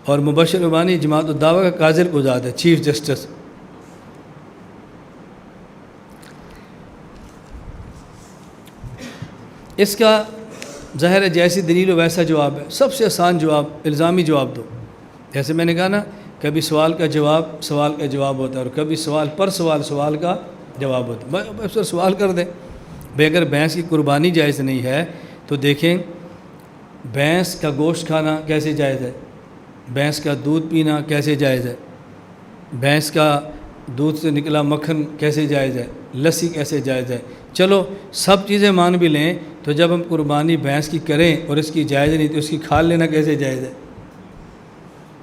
اور مبشر ربانی جماعت الدعوہ کا قاضل گزاد ہے، چیف جسٹس. اس کا ظاہر ہے جیسی دلیل ہو ویسا جواب ہے. سب سے آسان جواب الزامی جواب دو. جیسے میں نے کہا نا، کبھی سوال کا جواب سوال کا جواب ہوتا ہے، اور کبھی سوال پر سوال سوال کا جواب ہوتا ہے. بس سوال کر دیں بھئی اگر بھینس کی قربانی جائز نہیں ہے تو دیکھیں بھینس کا گوشت کھانا کیسے جائز ہے، بھینس کا دودھ پینا کیسے جائز ہے، بھینس کا دودھ سے نکلا مکھن کیسے جائز ہے، لسی کیسے جائز ہے. چلو سب چیزیں مان بھی لیں تو جب ہم قربانی بھینس کی کریں اور اس کی جائز نہیں تو اس کی کھال لینا کیسے جائز ہے،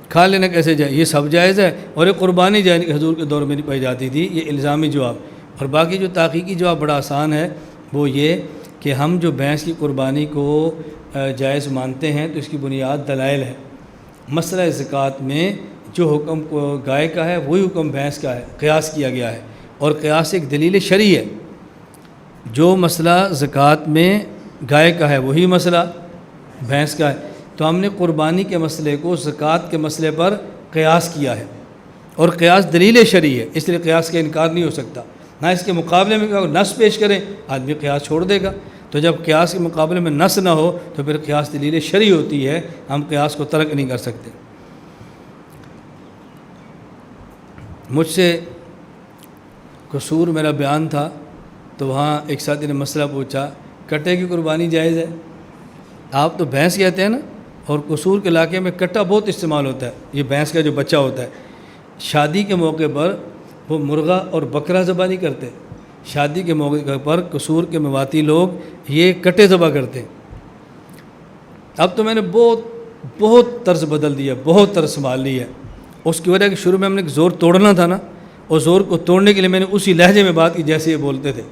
کھا لینا کیسے جائز؟ یہ سب جائز ہے اور یہ قربانی جائز حضور کے دور میں نہیں پائی جاتی تھی. یہ الزامی جواب. اور باقی جو تحقیقی جواب بڑا آسان ہے، وہ یہ کہ ہم جو بھینس کی قربانی کو جائز مانتے ہیں تو اس کی بنیاد دلائل ہے. مسئلہ زکوٰۃ میں جو حکم گائے کا ہے وہی حکم بھینس کا ہے، قیاس کیا گیا ہے، اور قیاس ایک دلیل شرعی ہے. جو مسئلہ زکوٰۃ میں گائے کا ہے وہی مسئلہ بھینس کا ہے. تو ہم نے قربانی کے مسئلے کو زکوٰۃ کے مسئلے پر قیاس کیا ہے، اور قیاس دلیل شرعی ہے، اس لیے قیاس کا انکار نہیں ہو سکتا. نہ اس کے مقابلے میں نص پیش کریں آدمی قیاس چھوڑ دے گا. تو جب قیاس کے مقابلے میں نص نہ ہو تو پھر قیاس دلیل شرعی ہوتی ہے، ہم قیاس کو ترک نہیں کر سکتے. مجھ سے قصور میرا بیان تھا تو وہاں ایک ساتھی نے مسئلہ پوچھا کٹے کی قربانی جائز ہے؟ آپ تو بھینس کہتے ہیں نا، اور قصور کے علاقے میں کٹا بہت استعمال ہوتا ہے. یہ بھینس کا جو بچہ ہوتا ہے، شادی کے موقع پر وہ مرغا اور بکرا ذبح نہیں کرتے. شادی کے موقع پر قصور کے مواتی لوگ یہ کٹے ذبح کرتے ہیں. اب تو میں نے بہت طرز بدل دیا، بہت طرز سنبھال لی ہے. اس کی وجہ کہ شروع میں ہم نے زور توڑنا تھا نا، اور زور کو توڑنے کے لیے میں نے اسی لہجے میں بات کی جیسے یہ بولتے تھے،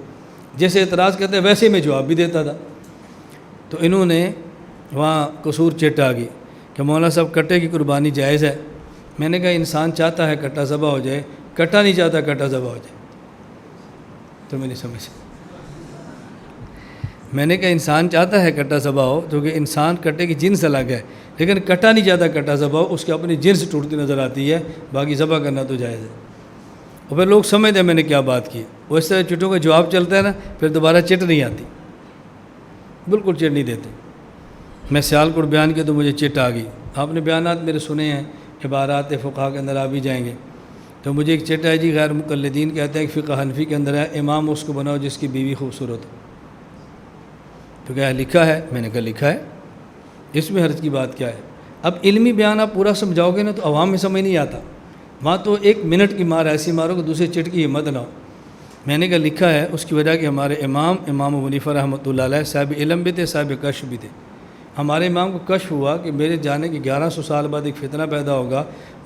جیسے اعتراض کرتے ویسے میں جواب بھی دیتا تھا. تو انہوں نے وہاں قصور چٹ آ گئی کہ مولانا صاحب کٹے کی قربانی جائز ہے. میں نے کہا انسان چاہتا ہے کٹا ذبح ہو جائے، کٹا نہیں چاہتا کٹا ذبح ہو جائے. تو میں نہیں سمجھ. میں نے کہا انسان چاہتا ہے کٹا ذبح ہو کیونکہ انسان کٹے کی جنس الگ ہے، لیکن کٹا نہیں چاہتا کٹا ذبح ہو، اس کی اپنی جنس ٹوٹتی نظر آتی ہے، باقی ذبح کرنا تو جائز ہے. اور پھر لوگ سمجھتے ہیں میں نے کیا بات کی. وہ اس طرح چٹوں کا جواب چلتا ہے نا، پھر دوبارہ چٹ نہیں آتی، بالکل چٹ نہیں دیتے. میں سیالکوٹ بیان کیا تو مجھے چٹ آ گئی. آپ نے بیانات میرے سنے ہیں، عبارات فقہ کے اندر آ بھی جائیں گے. تو مجھے ایک چٹ ہے جی، غیر مقلدین کہتے ہیں کہ فقہ حنفی کے اندر ہے امام اس کو بناؤ جس کی بیوی خوبصورت ہو. تو کیا لکھا ہے؟ میں نے کہا لکھا ہے، اس میں حرج کی بات کیا ہے؟ اب علمی بیان آپ پورا سمجھاؤ گے نا تو عوام میں سمجھ نہیں آتا. وہاں تو ایک منٹ کی مار ایسی مارو کہ دوسرے چٹ کی ہمت نہ ہو. میں نے کہا لکھا ہے، اس کی وجہ کہ ہمارے امام ابو حنیفہ رحمۃ اللہ علیہ صاحب علم بھی تھے، صاحب کشف بھی تھے. ہمارے امام کو کشف ہوا کہ میرے جانے کے 1100 سال بعد ایک فتنہ پیدا ہوگا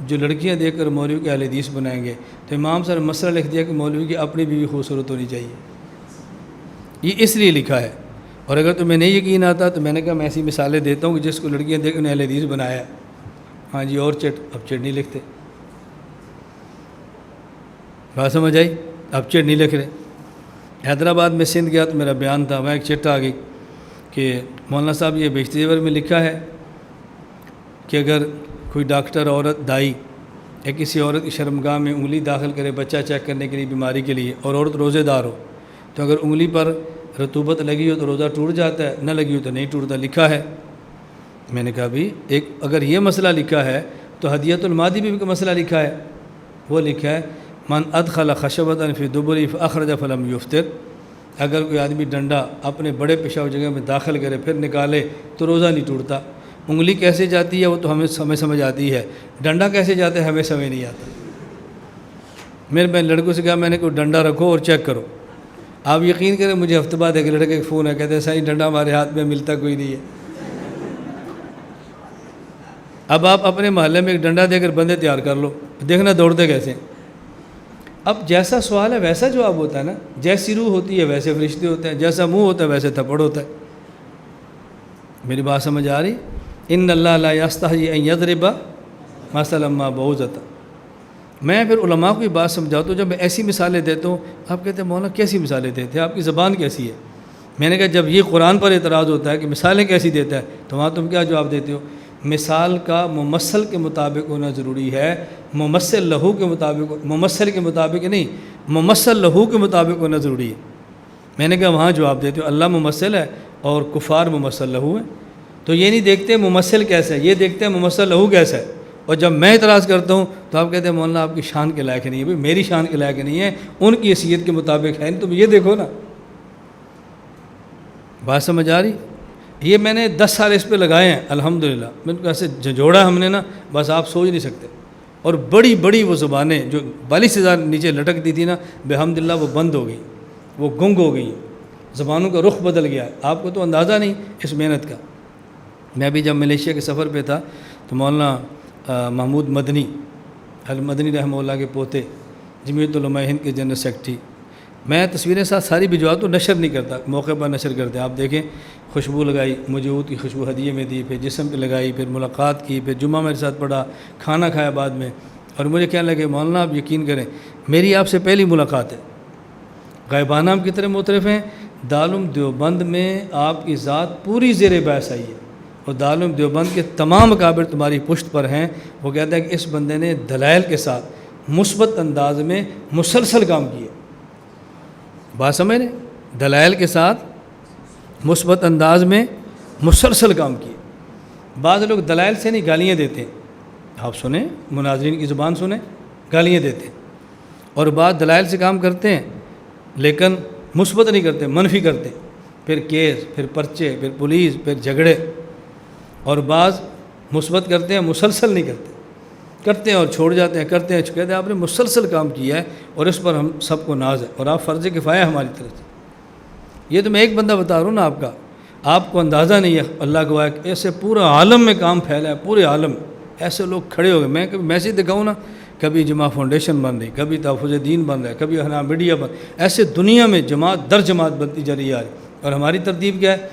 جو لڑکیاں دیکھ کر مولوی کے اہل حدیث بنائیں گے. تو امام صاحب نے مسئلہ لکھ دیا کہ مولوی کی اپنی بیوی خوبصورت ہونی چاہیے. یہ اس لیے لکھا ہے. اور اگر تمہیں نہیں یقین آتا تو میں نے کہا میں ایسی مثالیں دیتا ہوں کہ جس کو لڑکیاں دیکھ انہیں اہل حدیث بنایا. ہاں جی، اور چٹ. اب چٹ نہیں لکھتے. بات سمجھ آئی؟ اب چٹ نہیں لکھ رہے. حیدرآباد میں سندھ گیا تو میرا بیان تھا، وہاں ایک چٹ آ گئی کہ مولانا صاحب یہ بیشتی زیور میں لکھا ہے کہ اگر کوئی ڈاکٹر عورت دائی یا کسی عورت کی شرمگاہ میں انگلی داخل کرے بچہ چیک کرنے کے لیے بیماری کے لیے، اور عورت روزے دار ہو، تو اگر انگلی پر رطوبت لگی ہو تو روزہ ٹوٹ جاتا ہے، نہ لگی ہو تو نہیں ٹوٹتا. لکھا ہے. میں نے کہا بھی ایک اگر یہ مسئلہ لکھا ہے تو ہدیۃ المادی بھی مسئلہ لکھا ہے. وہ لکھا ہے من ادخل خشبۃ فی دبری فاخرج فلم یفطر. اگر کوئی آدمی ڈنڈا اپنے بڑے پیشاب جگہ میں داخل کرے پھر نکالے تو روزہ نہیں ٹوٹتا۔ انگلی کیسے جاتی ہے وہ تو ہمیں سمجھ آتی ہے، ڈنڈا کیسے جاتا ہے ہمیں سمجھ نہیں آتا۔ میں لڑکوں سے کہا میں نے کوئی ڈنڈا رکھو اور چیک کرو۔ آپ یقین کریں مجھے ہفتے بعد ایک لڑکے کا فون ہے، کہتے ہیں سائیں ڈنڈا ہمارے ہاتھ میں ملتا کوئی نہیں ہے۔ اب آپ اپنے محلے میں ایک ڈنڈا دے کر بندے تیار کر لو، دیکھنا دوڑتے کیسے ہیں۔ اب جیسا سوال ہے ویسا جواب ہوتا ہے نا، جیسی روح ہوتی ہے ویسے فرشتے ہوتے ہیں، جیسا منہ ہوتا ہے ویسے تھپڑ ہوتا ہے۔ میری بات سمجھ آ رہی؟ ان اللہ لا یستحیی ان یضرب مثلا ما بعوضۃ۔ میں پھر علماء کو یہ بات سمجھاتا ہوں، جب میں ایسی مثالیں دیتا ہوں آپ کہتے ہیں مولانا کیسی مثالیں دیتے ہیں، آپ کی زبان کیسی ہے؟ میں نے کہا جب یہ قرآن پر اعتراض ہوتا ہے کہ مثالیں کیسی دیتا ہے تو وہاں تم کیا جواب دیتے ہو؟ مثال کا ممثل کے مطابق ہونا ضروری ہے، ممثل لہو کے مطابق، ممثل کے مطابق نہیں، ممثل لہو کے مطابق ہونا ضروری ہے۔ میں نے کہا وہاں جواب دیتے ہو اللہ ممثل ہے اور کفار ممثل لہو ہے، تو یہ نہیں دیکھتے ممثل کیسا ہے، یہ دیکھتے ہیں ممثل لہو کیسا ہے۔ اور جب میں اعتراض کرتا ہوں تو آپ کہتے ہیں مولانا آپ کی شان کے لائق نہیں ہے۔ بھائی میری شان کے لائق نہیں ہے، ان کی حیثیت کے مطابق ہے، تم یہ دیکھو نا۔ بات سمجھ آ رہی؟ یہ میں نے 10 سال اس پہ لگائے ہیں الحمدللہ، میں کو ایسے جوڑا ہم نے نا بس آپ سوچ نہیں سکتے۔ اور بڑی بڑی وہ زبانیں جو 42,000 نیچے لٹکتی تھی نا بحمدللہ وہ بند ہو گئی، وہ گنگ ہو گئی، زبانوں کا رخ بدل گیا ہے۔ آپ کو تو اندازہ نہیں اس محنت کا۔ میں بھی جب ملیشیا کے سفر پہ تھا تو مولانا محمود مدنی المدنی رحمہ اللہ کے پوتے، جمعیت علماء ہند کے جنرل سیکرٹری، میں تصویریں ساتھ ساری بھجواتا ہوں، نشر نہیں کرتا، موقع پر نشر کرتے ہیں۔ آپ دیکھیں خوشبو لگائی، مجھے عود کی خوشبو ہدیے میں دی، پھر جسم پہ لگائی، پھر ملاقات کی، پھر جمعہ میرے ساتھ پڑھا، کھانا کھایا بعد میں، اور مجھے کہنے لگے مولانا آپ یقین کریں میری آپ سے پہلی ملاقات ہے، غائبانہ ہم کتنے معترف ہیں، دارالعلوم دیوبند میں آپ کی ذات پوری زیر بحث آئی ہے اور دارالعلوم دیوبند کے تمام اکابر تمہاری پشت پر ہیں۔ وہ کہتا ہے کہ اس بندے نے دلائل کے ساتھ مثبت انداز میں مسلسل کام کیا۔ بات سمجھ رہے؟ دلائل کے ساتھ مثبت انداز میں مسلسل کام کیے۔ بعض لوگ دلائل سے نہیں گالیاں دیتے ہیں، آپ سنیں مناظرین کی زبان سنیں، گالیاں دیتے ہیں، اور بعض دلائل سے کام کرتے ہیں لیکن مثبت نہیں کرتے، منفی کرتے ہیں، پھر کیس، پھر پرچے، پھر پولیس، پھر جھگڑے، اور بعض مثبت کرتے ہیں مسلسل نہیں کرتے، کرتے ہیں اور چھوڑ جاتے ہیں، کرتے ہیں کہتے ہیں آپ نے مسلسل کام کیا ہے اور اس پر ہم سب کو ناز ہے اور آپ فرض کفایہ ہماری طرف سے۔ یہ تو میں ایک بندہ بتا رہا ہوں نا آپ کا، آپ کو اندازہ نہیں ہے، اللہ گواہ کہ ایسے پورا عالم میں کام پھیلا ہے، پورے عالم ایسے لوگ کھڑے ہو گئے۔ میں کبھی میسیج دکھاؤں نا، کبھی جماعت فاؤنڈیشن بن رہی، کبھی تحفظ دین بن رہا ہے، کبھی ہنا میڈیا بن، ایسے دنیا میں جماعت در جماعت بنتی جا رہی ہے۔ اور ہماری ترتیب کیا ہے؟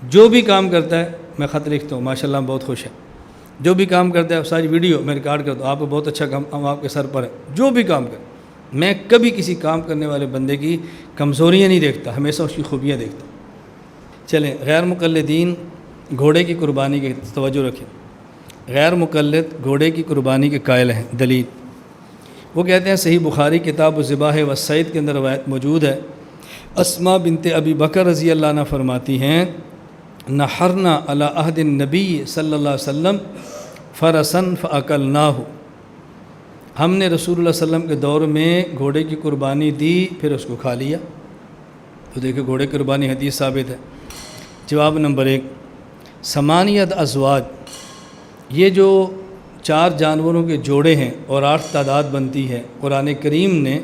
جو بھی کام کرتا ہے میں خط لکھتا ہوں، ماشاءاللہ ہم بہت خوش ہیں، جو بھی کام کرتا ہے ساری ویڈیو میں ریکارڈ کرتا ہوں، آپ کو بہت اچھا کام، ہم آپ کے سر پر ہے، جو بھی کام کرے میں کبھی کسی کام کرنے والے بندے کی کمزوریاں نہیں دیکھتا، ہمیشہ اس کی خوبیاں دیکھتا ہوں۔ چلیں، غیر مقلدین گھوڑے کی قربانی کی توجہ رکھیں۔ غیر مقلد گھوڑے کی قربانی کے قائل ہیں۔ دلیل وہ کہتے ہیں صحیح بخاری کتاب الذبائح والصید کے اندر روایت موجود ہے، اسماء بنت ابی بکر رضی اللہ عنہ فرماتی ہیں نحرنا علی عہد النبی صلی اللہ علیہ وسلم فرسن فاکلناہ، ہم نے رسول اللہ صلی اللہ علیہ وسلم کے دور میں گھوڑے کی قربانی دی پھر اس کو کھا لیا۔ تو دیکھیں گھوڑے کی قربانی حدیث ثابت ہے۔ جواب نمبر 1، ثمانیت ازواج، یہ جو 4 جانوروں کے جوڑے ہیں اور 8 تعداد بنتی ہے، قرآن کریم نے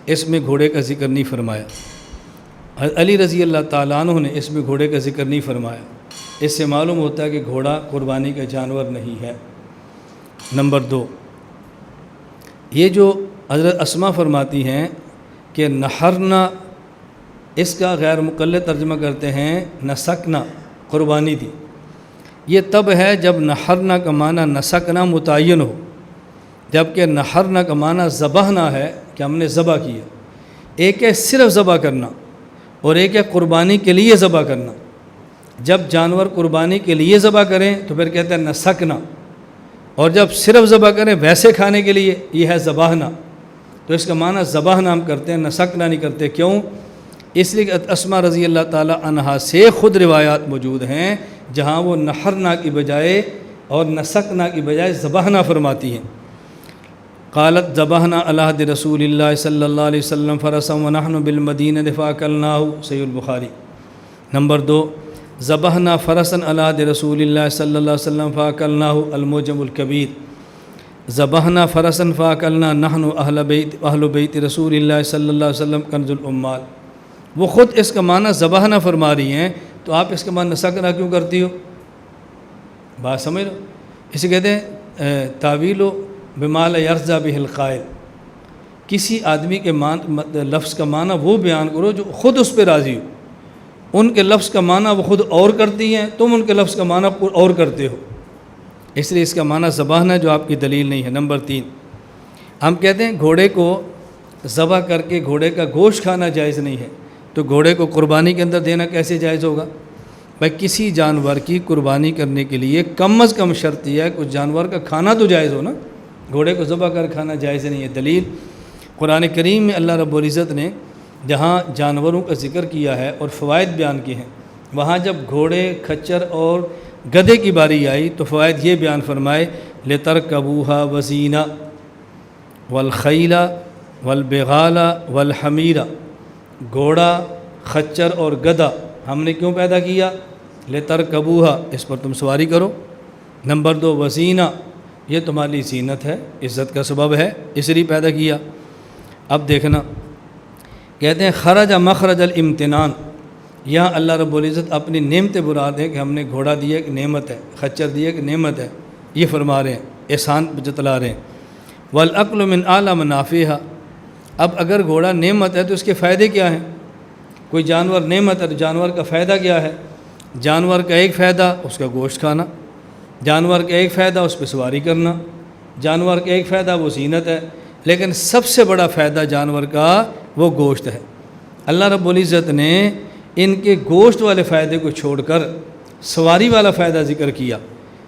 اس میں گھوڑے کا ذکر نہیں فرمایا، علی رضی اللہ تعالیٰ عنہ نے اس میں گھوڑے کا ذکر نہیں فرمایا۔ اس سے معلوم ہوتا ہے کہ گھوڑا قربانی کا جانور نہیں ہے۔ نمبر 2، یہ جو حضرت اسماء فرماتی ہیں کہ نحرنا، اس کا غیر مقلد ترجمہ کرتے ہیں نسکنا، قربانی دی۔ یہ تب ہے جب نحرنا کا معنی نسکنا متعین ہو، جبکہ نحرنا کا معنی ذبحنا ہے کہ ہم نے ذبح کیا۔ ایک ہے صرف ذبح کرنا اور ایک ہے قربانی کے لیے ذبح کرنا۔ جب جانور قربانی کے لیے ذبح کریں تو پھر کہتے ہیں نسکنا، اور جب صرف ذبح کریں ویسے کھانے کے لیے یہ ہے ذبحنا۔ تو اس کا معنی ذبحنا ہم کرتے ہیں، نسکنا نہیں کرتے۔ کیوں؟ اس لیے کہ اسماء رضی اللہ تعالی عنہا سے خود روایات موجود ہیں جہاں وہ نحرنا کی بجائے اور نسکنا کی بجائے ذبحنا فرماتی ہیں۔ قالت ذبحنا علی عہد رسول اللہ صلی اللہ علیہ وسلم فرسا ونحن بالمدینہ فاکلناہ، صحیح البخاری۔ نمبر 2، ذبحنا فرسا علی عہد رسول اللہ صلی اللہ علیہ وسلم فاکلناہ، المعجم الکبیر۔ ذبحنا فرسا فاکلنا نحن اہل بیت رسول اللہ صلی اللہ علیہ وسلم کنز الاموال۔ وہ خود اس کا معنی ذبحنا فرما رہی ہیں، تو آپ اس کا معنی نسخنا کیوں کرتی ہو؟ بات سمجھ لو، اسے کہتے ہیں تعویل بما لا یرضی بہ القائل۔ کسی آدمی کے لفظ کا معنی وہ بیان کرو جو خود اس پہ راضی ہو۔ ان کے لفظ کا معنی وہ خود اور کرتی ہیں، تم ان کے لفظ کا معنی اور کرتے ہو، اس لیے اس کا معنی ذبحنا جو آپ کی دلیل نہیں ہے۔ نمبر 3، ہم کہتے ہیں گھوڑے کو ذبح کر کے گھوڑے کا گوشت کھانا جائز نہیں ہے، تو گھوڑے کو قربانی کے اندر دینا کیسے جائز ہوگا؟ بھائی کسی جانور کی قربانی کرنے کے لیے کم از کم شرط یہ ہے کچھ جانور کا کھانا تو جائز ہو نا، گھوڑے کو ذبح کر کھانا جائز نہیں ہے۔ دلیل قرآن کریم میں اللہ رب العزت نے جہاں جانوروں کا ذکر کیا ہے اور فوائد بیان کیے ہیں، وہاں جب گھوڑے، کھچر اور گدھے کی باری آئی تو فوائد یہ بیان فرمائے لِتَرْكَبُوهَا وَزِينَةً وَالْخَيْلَ وَالْبِغَالَ وَالْحَمِيرَ۔ گھوڑا، خچر اور گدھا ہم نے کیوں پیدا کیا؟ لِتَرْكَبُوهَا، اس پر تم سواری کرو۔ نمبر 2، وزینہ، یہ تمہاری زینت ہے، عزت کا سبب ہے، اس لیے پیدا کیا۔ اب دیکھنا، کہتے ہیں خرج مخرج الامتنان، یہاں اللہ رب العزت اپنی نعمت براد ہے کہ ہم نے گھوڑا دیا ایک نعمت ہے، خچر دیا ایک نعمت ہے، یہ فرما رہے ہیں، احسان جتلا رہے ہیں۔ والعقل من اعلی منافعها، اب اگر گھوڑا نعمت ہے تو اس کے فائدے کیا ہیں؟ کوئی جانور نعمت ہے تو جانور کا فائدہ کیا ہے؟ جانور کا ایک فائدہ اس کا گوشت کھانا، جانور کا ایک فائدہ اس پہ سواری کرنا، جانور کا ایک فائدہ وہ زینت ہے، لیکن سب سے بڑا فائدہ جانور کا وہ گوشت ہے۔ اللہ رب العزت نے ان کے گوشت والے فائدے کو چھوڑ کر سواری والا فائدہ ذکر کیا،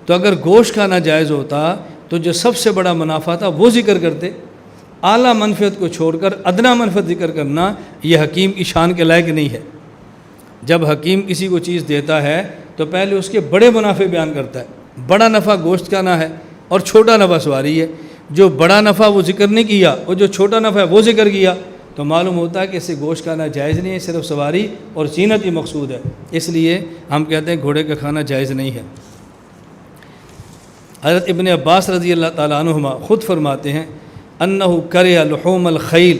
تو اگر گوشت کھانا جائز ہوتا تو جو سب سے بڑا منافع تھا وہ ذکر کرتے۔ اعلیٰ منفعت کو چھوڑ کر ادنا منفعت ذکر کرنا یہ حکیم کی شان کے لائق نہیں ہے۔ جب حکیم کسی کو چیز دیتا ہے تو پہلے اس کے بڑے منافع بیان کرتا ہے، بڑا نفع گوشت کھانا ہے اور چھوٹا نفع سواری ہے۔ جو بڑا نفع وہ ذکر نہیں کیا اور جو چھوٹا نفع ہے وہ ذکر کیا، تو معلوم ہوتا ہے کہ اس سے گوشت کھانا جائز نہیں ہے، صرف سواری اور زینت ہی مقصود ہے، اس لیے ہم کہتے ہیں گھوڑے کا کھانا جائز نہیں ہے۔ حضرت ابن عباس رضی اللہ تعالیٰ عنہما خود فرماتے ہیں انہ کرہ لحوم الخیل،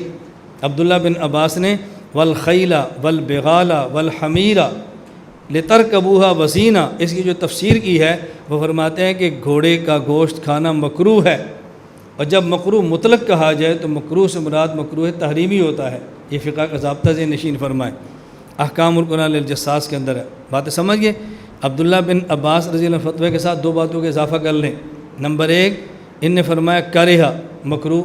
عبداللہ بن عباس نے والخیل والبغال والحمیر لترکبوها وزینہ، اس کی جو تفسیر کی ہے وہ فرماتے ہیں کہ گھوڑے کا گوشت کھانا مکروہ ہے، اور جب مکروہ مطلق کہا جائے تو مکروہ سے مراد مکروہ تحریمی ہوتا ہے، یہ فقہ کا ضابطہ ذہن نشین فرمائے، احکام القرآن للجساس کے اندر ہے۔ باتیں سمجھ گئے؟ عبداللہ بن عباس رضی اللہ عنہ فتوے کے ساتھ دو باتوں کے اضافہ کر لیں۔ نمبر 1، ان نے فرمایا کرہ مکروہ،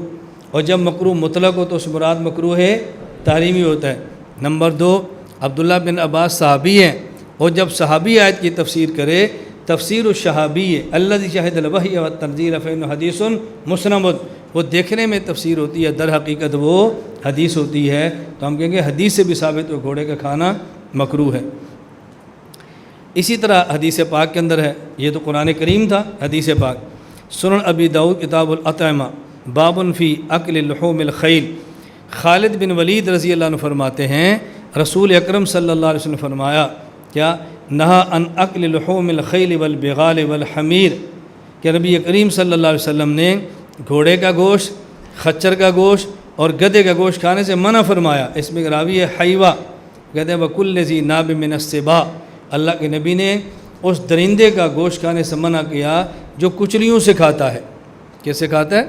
اور جب مکروہ مطلق ہو تو اس مراد مکروہ ہے تحریمی ہوتا ہے۔ نمبر 2، عبداللہ بن عباس صحابی ہیں، اور جب صحابی آیت کی تفسیر کرے، تفسیر الشہابی الذی شہد الوحی والتنزیل فإنہ حدیث مسند، وہ دیکھنے میں تفسیر ہوتی ہے، در حقیقت وہ حدیث ہوتی ہے، تو ہم کہیں گے حدیث سے بھی ثابت ہو گھوڑے کا کھانا مکروہ ہے۔ اسی طرح حدیث پاک کے اندر ہے، یہ تو قرآن کریم تھا، حدیث پاک سنن ابی داؤد کتاب الاطعمہ باب فی اکل لحوم الخیل، خالد بن ولید رضی اللہ عنہ فرماتے ہیں رسول اکرم صلی اللہ علیہ وسلم نے فرمایا کیا نہا ان اکل لحوم الخیل والبغال والحمیر، کہ نبی کریم صلی اللہ علیہ وسلم نے گھوڑے کا گوشت، خچر کا گوشت اور گدھے کا گوشت کھانے سے منع فرمایا۔ اس میں راوی ہے حیوہ، کہتے ہیں وَكُلِّ ذِي نَابٍ مِّنَ السِّبَاعِ، اللہ کے نبی نے اس درندے کا گوشت کھانے سے منع کیا جو کچلیوں سے کھاتا ہے۔ کیسے کھاتا ہے؟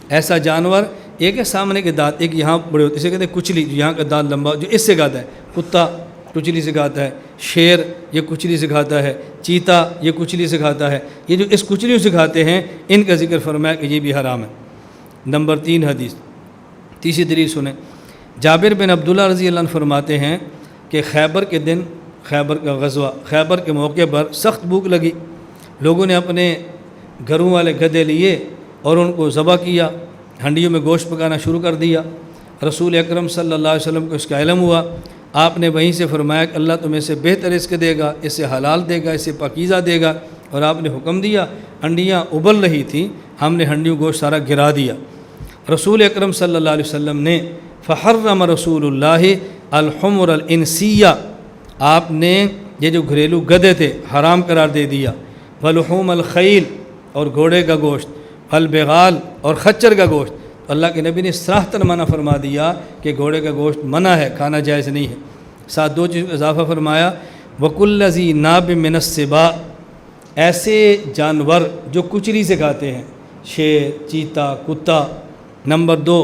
ایسا جانور، ایک ہے سامنے کے دانت، ایک یہاں بڑے ہوتے، اسے کہتے ہیں کچلی، جو یہاں کا دانت لمبا جو اس سے کھاتا ہے۔ کتا کچلی سے کھاتا ہے، شیر یہ کچلی سے کھاتا ہے، چیتا یہ کچلی سے کھاتا ہے، یہ جو اس کچلیوں سے کھاتے ہیں ان کا ذکر فرمایا کہ یہ بھی حرام ہے۔ نمبر 3 حدیث، تیسری دلیل سنیں، جابر بن عبداللہ رضی اللہ عنہ فرماتے ہیں کہ خیبر کے دن، خیبر کا غزوہ، خیبر کے موقع پر سخت بھوک لگی، لوگوں نے اپنے گھروں والے گدھے لیے اور ان کو ذبح کیا، ہنڈیوں میں گوشت پکانا شروع کر دیا۔ رسول اکرم صلی اللہ علیہ وسلم کو اس کا علم ہوا، آپ نے وہیں سے فرمایا کہ اللہ تمہیں سے بہتر رزق دے گا، اس سے حلال دے گا، اس سے پاکیزہ دے گا، اور آپ نے حکم دیا، ہنڈیاں ابل رہی تھیں، ہم نے ہنڈیوں گوشت سارا گرا دیا۔ رسول اکرم صلی اللہ علیہ وسلم نے فحرم رسول اللہ الحمر الانسیہ، آپ نے یہ جو گھریلو گدھے تھے حرام قرار دے دیا، ولحوم الخیل اور گھوڑے کا گوشت، البغال اور خچر کا گوشت۔ اللہ کے نبی نے صراحتاً منع فرما دیا کہ گھوڑے کا گوشت منع ہے، کھانا جائز نہیں ہے۔ ساتھ دو چیز کا اضافہ فرمایا، وَكُلَّ ذِي نَابٍ مِّنَ السِّبَاءِ، ایسے جانور جو کچلی سے کھاتے ہیں، شیر، چیتا، کتا۔ نمبر 2،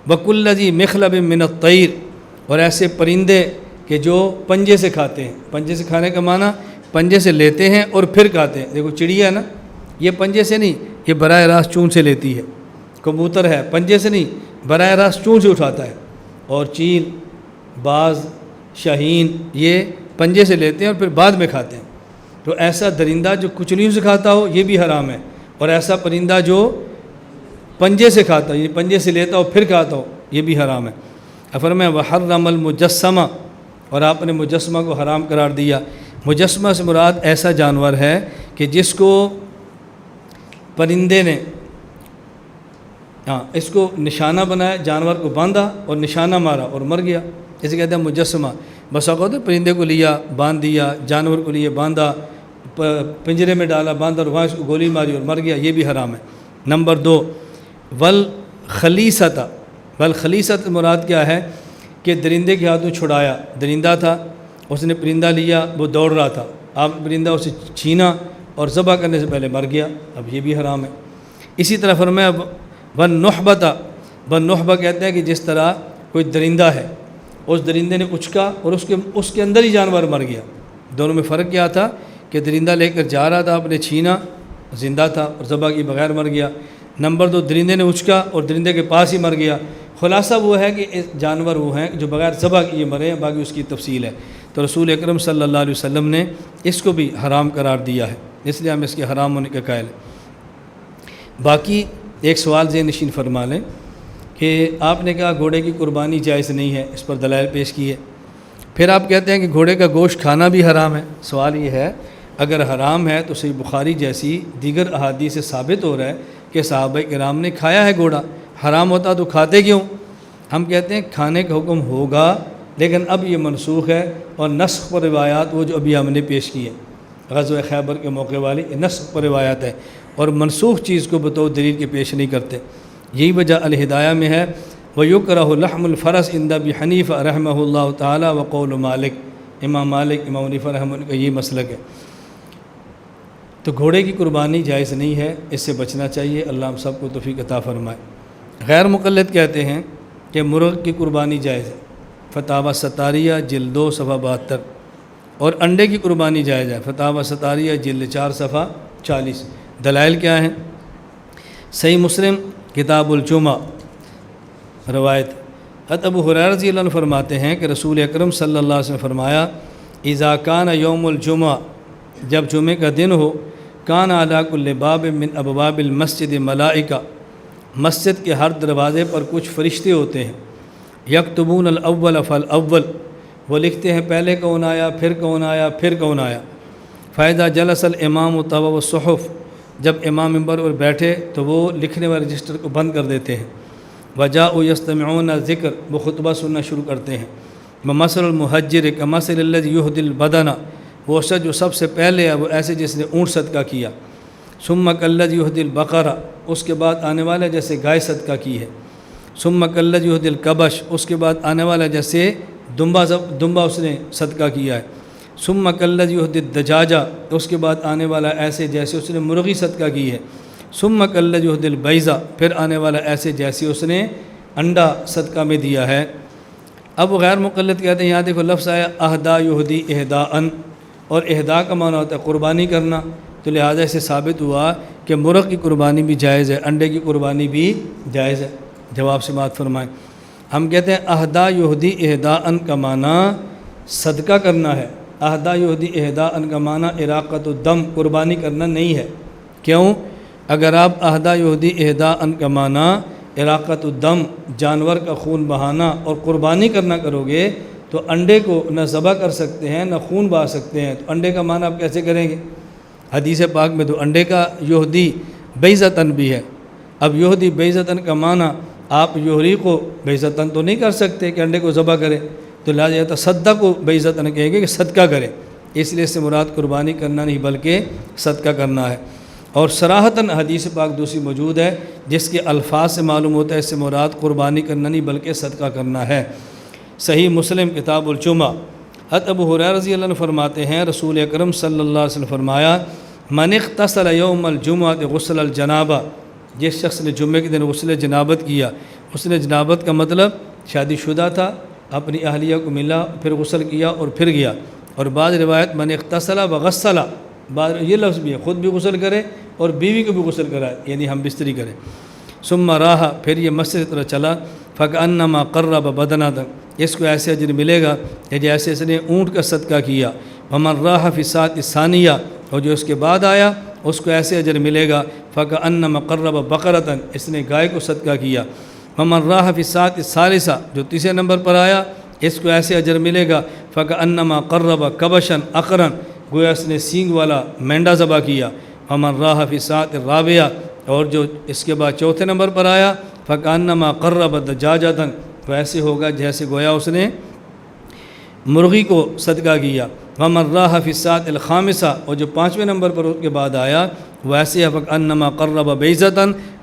وَكُلَّ ذِي مِخْلَبٍ مِّنَ الطَّيْرِ، اور ایسے پرندے کہ جو پنجے سے کھاتے ہیں۔ پنجے سے کھانے کا معنی پنجے سے لیتے ہیں اور پھر کھاتے ہیں۔ دیکھو چڑیا ہے نا، یہ پنجے سے نہیں، یہ براہ راست چون سے لیتی ہے۔ کبوتر ہے، پنجے سے نہیں، براہ راست چون سے اٹھاتا ہے۔ اور چیل، باز، شاہین، یہ پنجے سے لیتے ہیں اور پھر بعد میں کھاتے ہیں۔ تو ایسا درندہ جو کچلیوں سے کھاتا ہو یہ بھی حرام ہے، اور ایسا پرندہ جو پنجے سے کھاتا ہو، یہ پنجے سے لیتا ہو پھر کھاتا ہو، یہ بھی حرام ہے۔ فرمایا وحرم المجسمہ، اور آپ نے مجسمہ کو حرام قرار دیا۔ مجسمہ سے مراد ایسا جانور ہے کہ جس کو پرندے نے اس کو نشانہ بنایا، جانور کو باندھا اور نشانہ مارا اور مر گیا، اسے کہتے ہیں مجسمہ۔ بس اوقات پرندے کو لیا باندھ دیا، جانور کو لیے باندھا، پنجرے میں ڈالا باندھا اور وہاں اس کو گولی ماری اور مر گیا، یہ بھی حرام ہے۔ نمبر 2، والخلیصۃ، والخلیصۃ مراد کیا ہے کہ درندے کے ہاتھوں چھڑایا، درندہ تھا، اس نے پرندہ لیا، وہ دوڑ رہا تھا، آپ پرندہ اسے چھینا اور ذبح کرنے سے پہلے مر گیا، اب یہ بھی حرام ہے۔ اسی طرح فرمایا والنحبۃ، والنحبہ کہتے ہیں کہ جس طرح کوئی درندہ ہے، اس درندے نے اچکا اور اس کے اندر ہی جانور مر گیا۔ دونوں میں فرق کیا تھا کہ درندہ لے کر جا رہا تھا، آپ نے چھینا، زندہ تھا اور ذبح کی بغیر مر گیا۔ نمبر 2، درندے نے اچکا اور درندے کے پاس ہی مر گیا۔ خلاصہ وہ ہے کہ جانور وہ ہیں جو بغیر ذبح کیے مرے ہیں، باقی اس کی تفصیل ہے۔ تو رسول اکرم صلی اللہ علیہ وسلم نے اس کو بھی حرام قرار دیا ہے، اس لیے ہم اس کے حرام ہونے کے قائل ہیں۔ باقی ایک سوال ذہن نشین فرما لیں کہ آپ نے کہا گھوڑے کی قربانی جائز نہیں ہے، اس پر دلائل پیش کیے، پھر آپ کہتے ہیں کہ گھوڑے کا گوشت کھانا بھی حرام ہے۔ سوال یہ ہے اگر حرام ہے تو صحیح بخاری جیسی دیگر احادیث سے ثابت ہو رہا ہے کہ صحابہ کرام نے کھایا ہے گھوڑا، حرام ہوتا تو کھاتے کیوں؟ ہم کہتے ہیں کھانے کا حکم ہوگا، لیکن اب یہ منسوخ ہے، اور نسخ پر روایات وہ جو ابھی ہم نے پیش کی ہے غزوہ خیبر کے موقع والی نسخ پر روایات ہے، اور منسوخ چیز کو بطور دلیل کے پیش نہیں کرتے۔ یہی وجہ الہدایہ میں ہے وَيُكْرَهُ لَحْمُ الْفَرَسِ عِنْدَ أَبِي حَنِيفَةَ رحمہ اللہ تعالیٰ وقول مالک، امام مالک، امام حنیفہ رحمہ اللہ کا یہ مسلک ہے۔ تو گھوڑے کی قربانی جائز نہیں ہے، اس سے بچنا چاہیے، اللہ ہم سب کو توفیق عطا فرمائے۔ غیر مقلد کہتے ہیں کہ مرغ کی قربانی جائز ہے، فتاوی ستاریہ جلد 2 صفحہ 72، اور انڈے کی قربانی جائز ہے، فتاوی ستاریہ جلد 4 صفحہ 40۔ دلائل کیا ہیں؟ صحیح مسلم کتاب الجمعہ روایت حضرت ابو ہریرہ رضی اللہ عنہ فرماتے ہیں کہ رسول اکرم صلی اللہ علیہ وسلم فرمایا اذا کان یوم الجمعہ، جب جمعے کا دن ہو، کان علی کل باب من ابواب المسجد ملائکہ، مسجد کے ہر دروازے پر کچھ فرشتے ہوتے ہیں، یکتبون الاول فالاول، وہ لکھتے ہیں پہلے کون آیا، پھر کون آیا، پھر کون آیا۔ فاذا جلس الامام طوى الصحف، جب امام ممبر پر بیٹھے تو وہ لکھنے والے رجسٹر کو بند کر دیتے ہیں۔ وجاءوا یستمعون ذکر، وہ خطبہ سننا شروع کرتے ہیں۔ ومثل المہجر کمثل الذی یہدی البدن، وہ شخص جو سب سے پہلے ہے وہ ایسے جس نے اونٹ صدقہ کیا۔ ثم کالذی یہدی البقرہ، اس کے بعد آنے والا جیسے گائے صدقہ کی ہے۔ ثم کالذی یہدی الکبش، اس کے بعد آنے والا جیسے دمبا اس نے صدقہ کیا ہے۔ ثم کالذی یہدی الدجاجہ، اس کے بعد آنے والا ایسے جیسے اس نے مرغی صدقہ کی ہے۔ ثم کالذی یہدی البیضہ، پھر آنے والا ایسے جیسے اس نے انڈا صدقہ میں دیا ہے۔ اب وہ غیر مقلد کہتے ہیں، یہاں دیکھو لفظ آیا اہدا یہدی اہداءً، اور اہدا کا معنی ہوتا ہے قربانی کرنا، تو لہٰذا اسے ثابت ہوا کہ مرغ کی قربانی بھی جائز ہے، انڈے کی قربانی بھی جائز ہے۔ جواب سے بات فرمائیں۔ ہم کہتے ہیں اہدا یہدی اہداءً کا معنی صدقہ کرنا ہے، اہدا یہدی اہداءً کا معنی اراقۃ الدم، قربانی کرنا نہیں ہے۔ کیوں؟ اگر آپ اہدا یہدی اہداءً کا معنی اراقۃ الدم، جانور کا خون بہانا اور قربانی کرنا کرو گے تو انڈے کو نہ ذبح کر سکتے ہیں نہ خون بہا سکتے ہیں، تو انڈے کا معنی آپ کیسے کریں گے؟ حدیث پاک میں تو انڈے کا یہدی بیضۃً بھی ہے۔ اب یہدی بیضۃً کا معنی آپ جوہری کو بے عزتاً تو نہیں کر سکتے کہ انڈے کو ذبح کرے، تو لہٰذا تصدق کو بے عزتاً کہیں گے کہ صدقہ کرے، اس لیے اس سے مراد قربانی کرنا نہیں بلکہ صدقہ کرنا ہے۔ اور صراحتاً حدیث پاک دوسری موجود ہے جس کے الفاظ سے معلوم ہوتا ہے اس سے مراد قربانی کرنا نہیں بلکہ صدقہ کرنا ہے۔ صحیح مسلم کتاب الجمعہ، حضرت ابو ہریرہ رضی اللہ عنہ فرماتے ہیں رسول اکرم صلی اللہ علیہ وسلم فرمایا من اغتسل یوم الجمعہ غسل الجنابہ، جس شخص نے جمعے کے دن غسل جنابت کیا، غسل جنابت کا مطلب شادی شدہ تھا، اپنی اہلیہ کو ملا، پھر غسل کیا اور پھر گیا، اور بعض روایت من اغتسل وغسل، بعض یہ لفظ بھی ہے خود بھی غسل کرے اور بیوی کو بھی غسل کرائے، یعنی ہم بستری کرے۔ ثم راہ، پھر یہ مسجد کی طرف چلا، فکأنما قرب بدنہ، اس کو ایسے اجر ملے گا کہ جیسے اس نے اونٹ کا صدقہ کیا۔ ومن راہ فی الساعۃ الثانیہ، اور جو اس کے بعد آیا اس کو ایسے اجر ملے گا فکأنما قرب بقرۃ، اس نے گائے کو صدقہ کیا۔ ومن راہ فی الساعۃ الثالثہ، جو تیسرے نمبر پر آیا اس کو ایسے اجر ملے گا فکأنما قرب کبشا اقرا، گویا اس نے سینگ والا مینڈا ذبح کیا۔ ومن راہ فی الساعۃ الرابعہ، اور جو اس کے بعد چوتھے نمبر پر آیا فکأنما قرب دجاجۃ، ویسے ہوگا جیسے گویا اس نے مرغی کو صدقہ کیا۔ ومن راہ فی الساعۃ الخامسہ، اور جو پانچویں نمبر پر اس کے بعد آیا ویسے فکأنما قرب بیضۃ،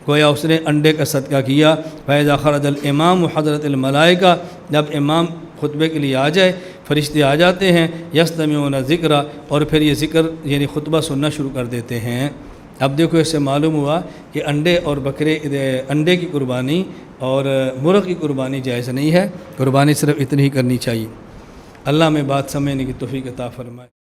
گویا اس نے انڈے کا صدقہ کیا۔ فإذا خرج الامام حضرت الملائکہ، جب امام خطبے کے لیے آ جائے فرشتے آ جاتے ہیں، یستمعون ذکر، اور پھر یہ ذکر یعنی خطبہ سننا شروع کر دیتے ہیں۔ اب دیکھو اس سے معلوم ہوا کہ انڈے اور انڈے کی قربانی اور مرغ کی قربانی جائز نہیں ہے، قربانی صرف اتنی ہی کرنی چاہیے۔ اللہ میں بات سمجھنے کی توفیق عطا فرمائے۔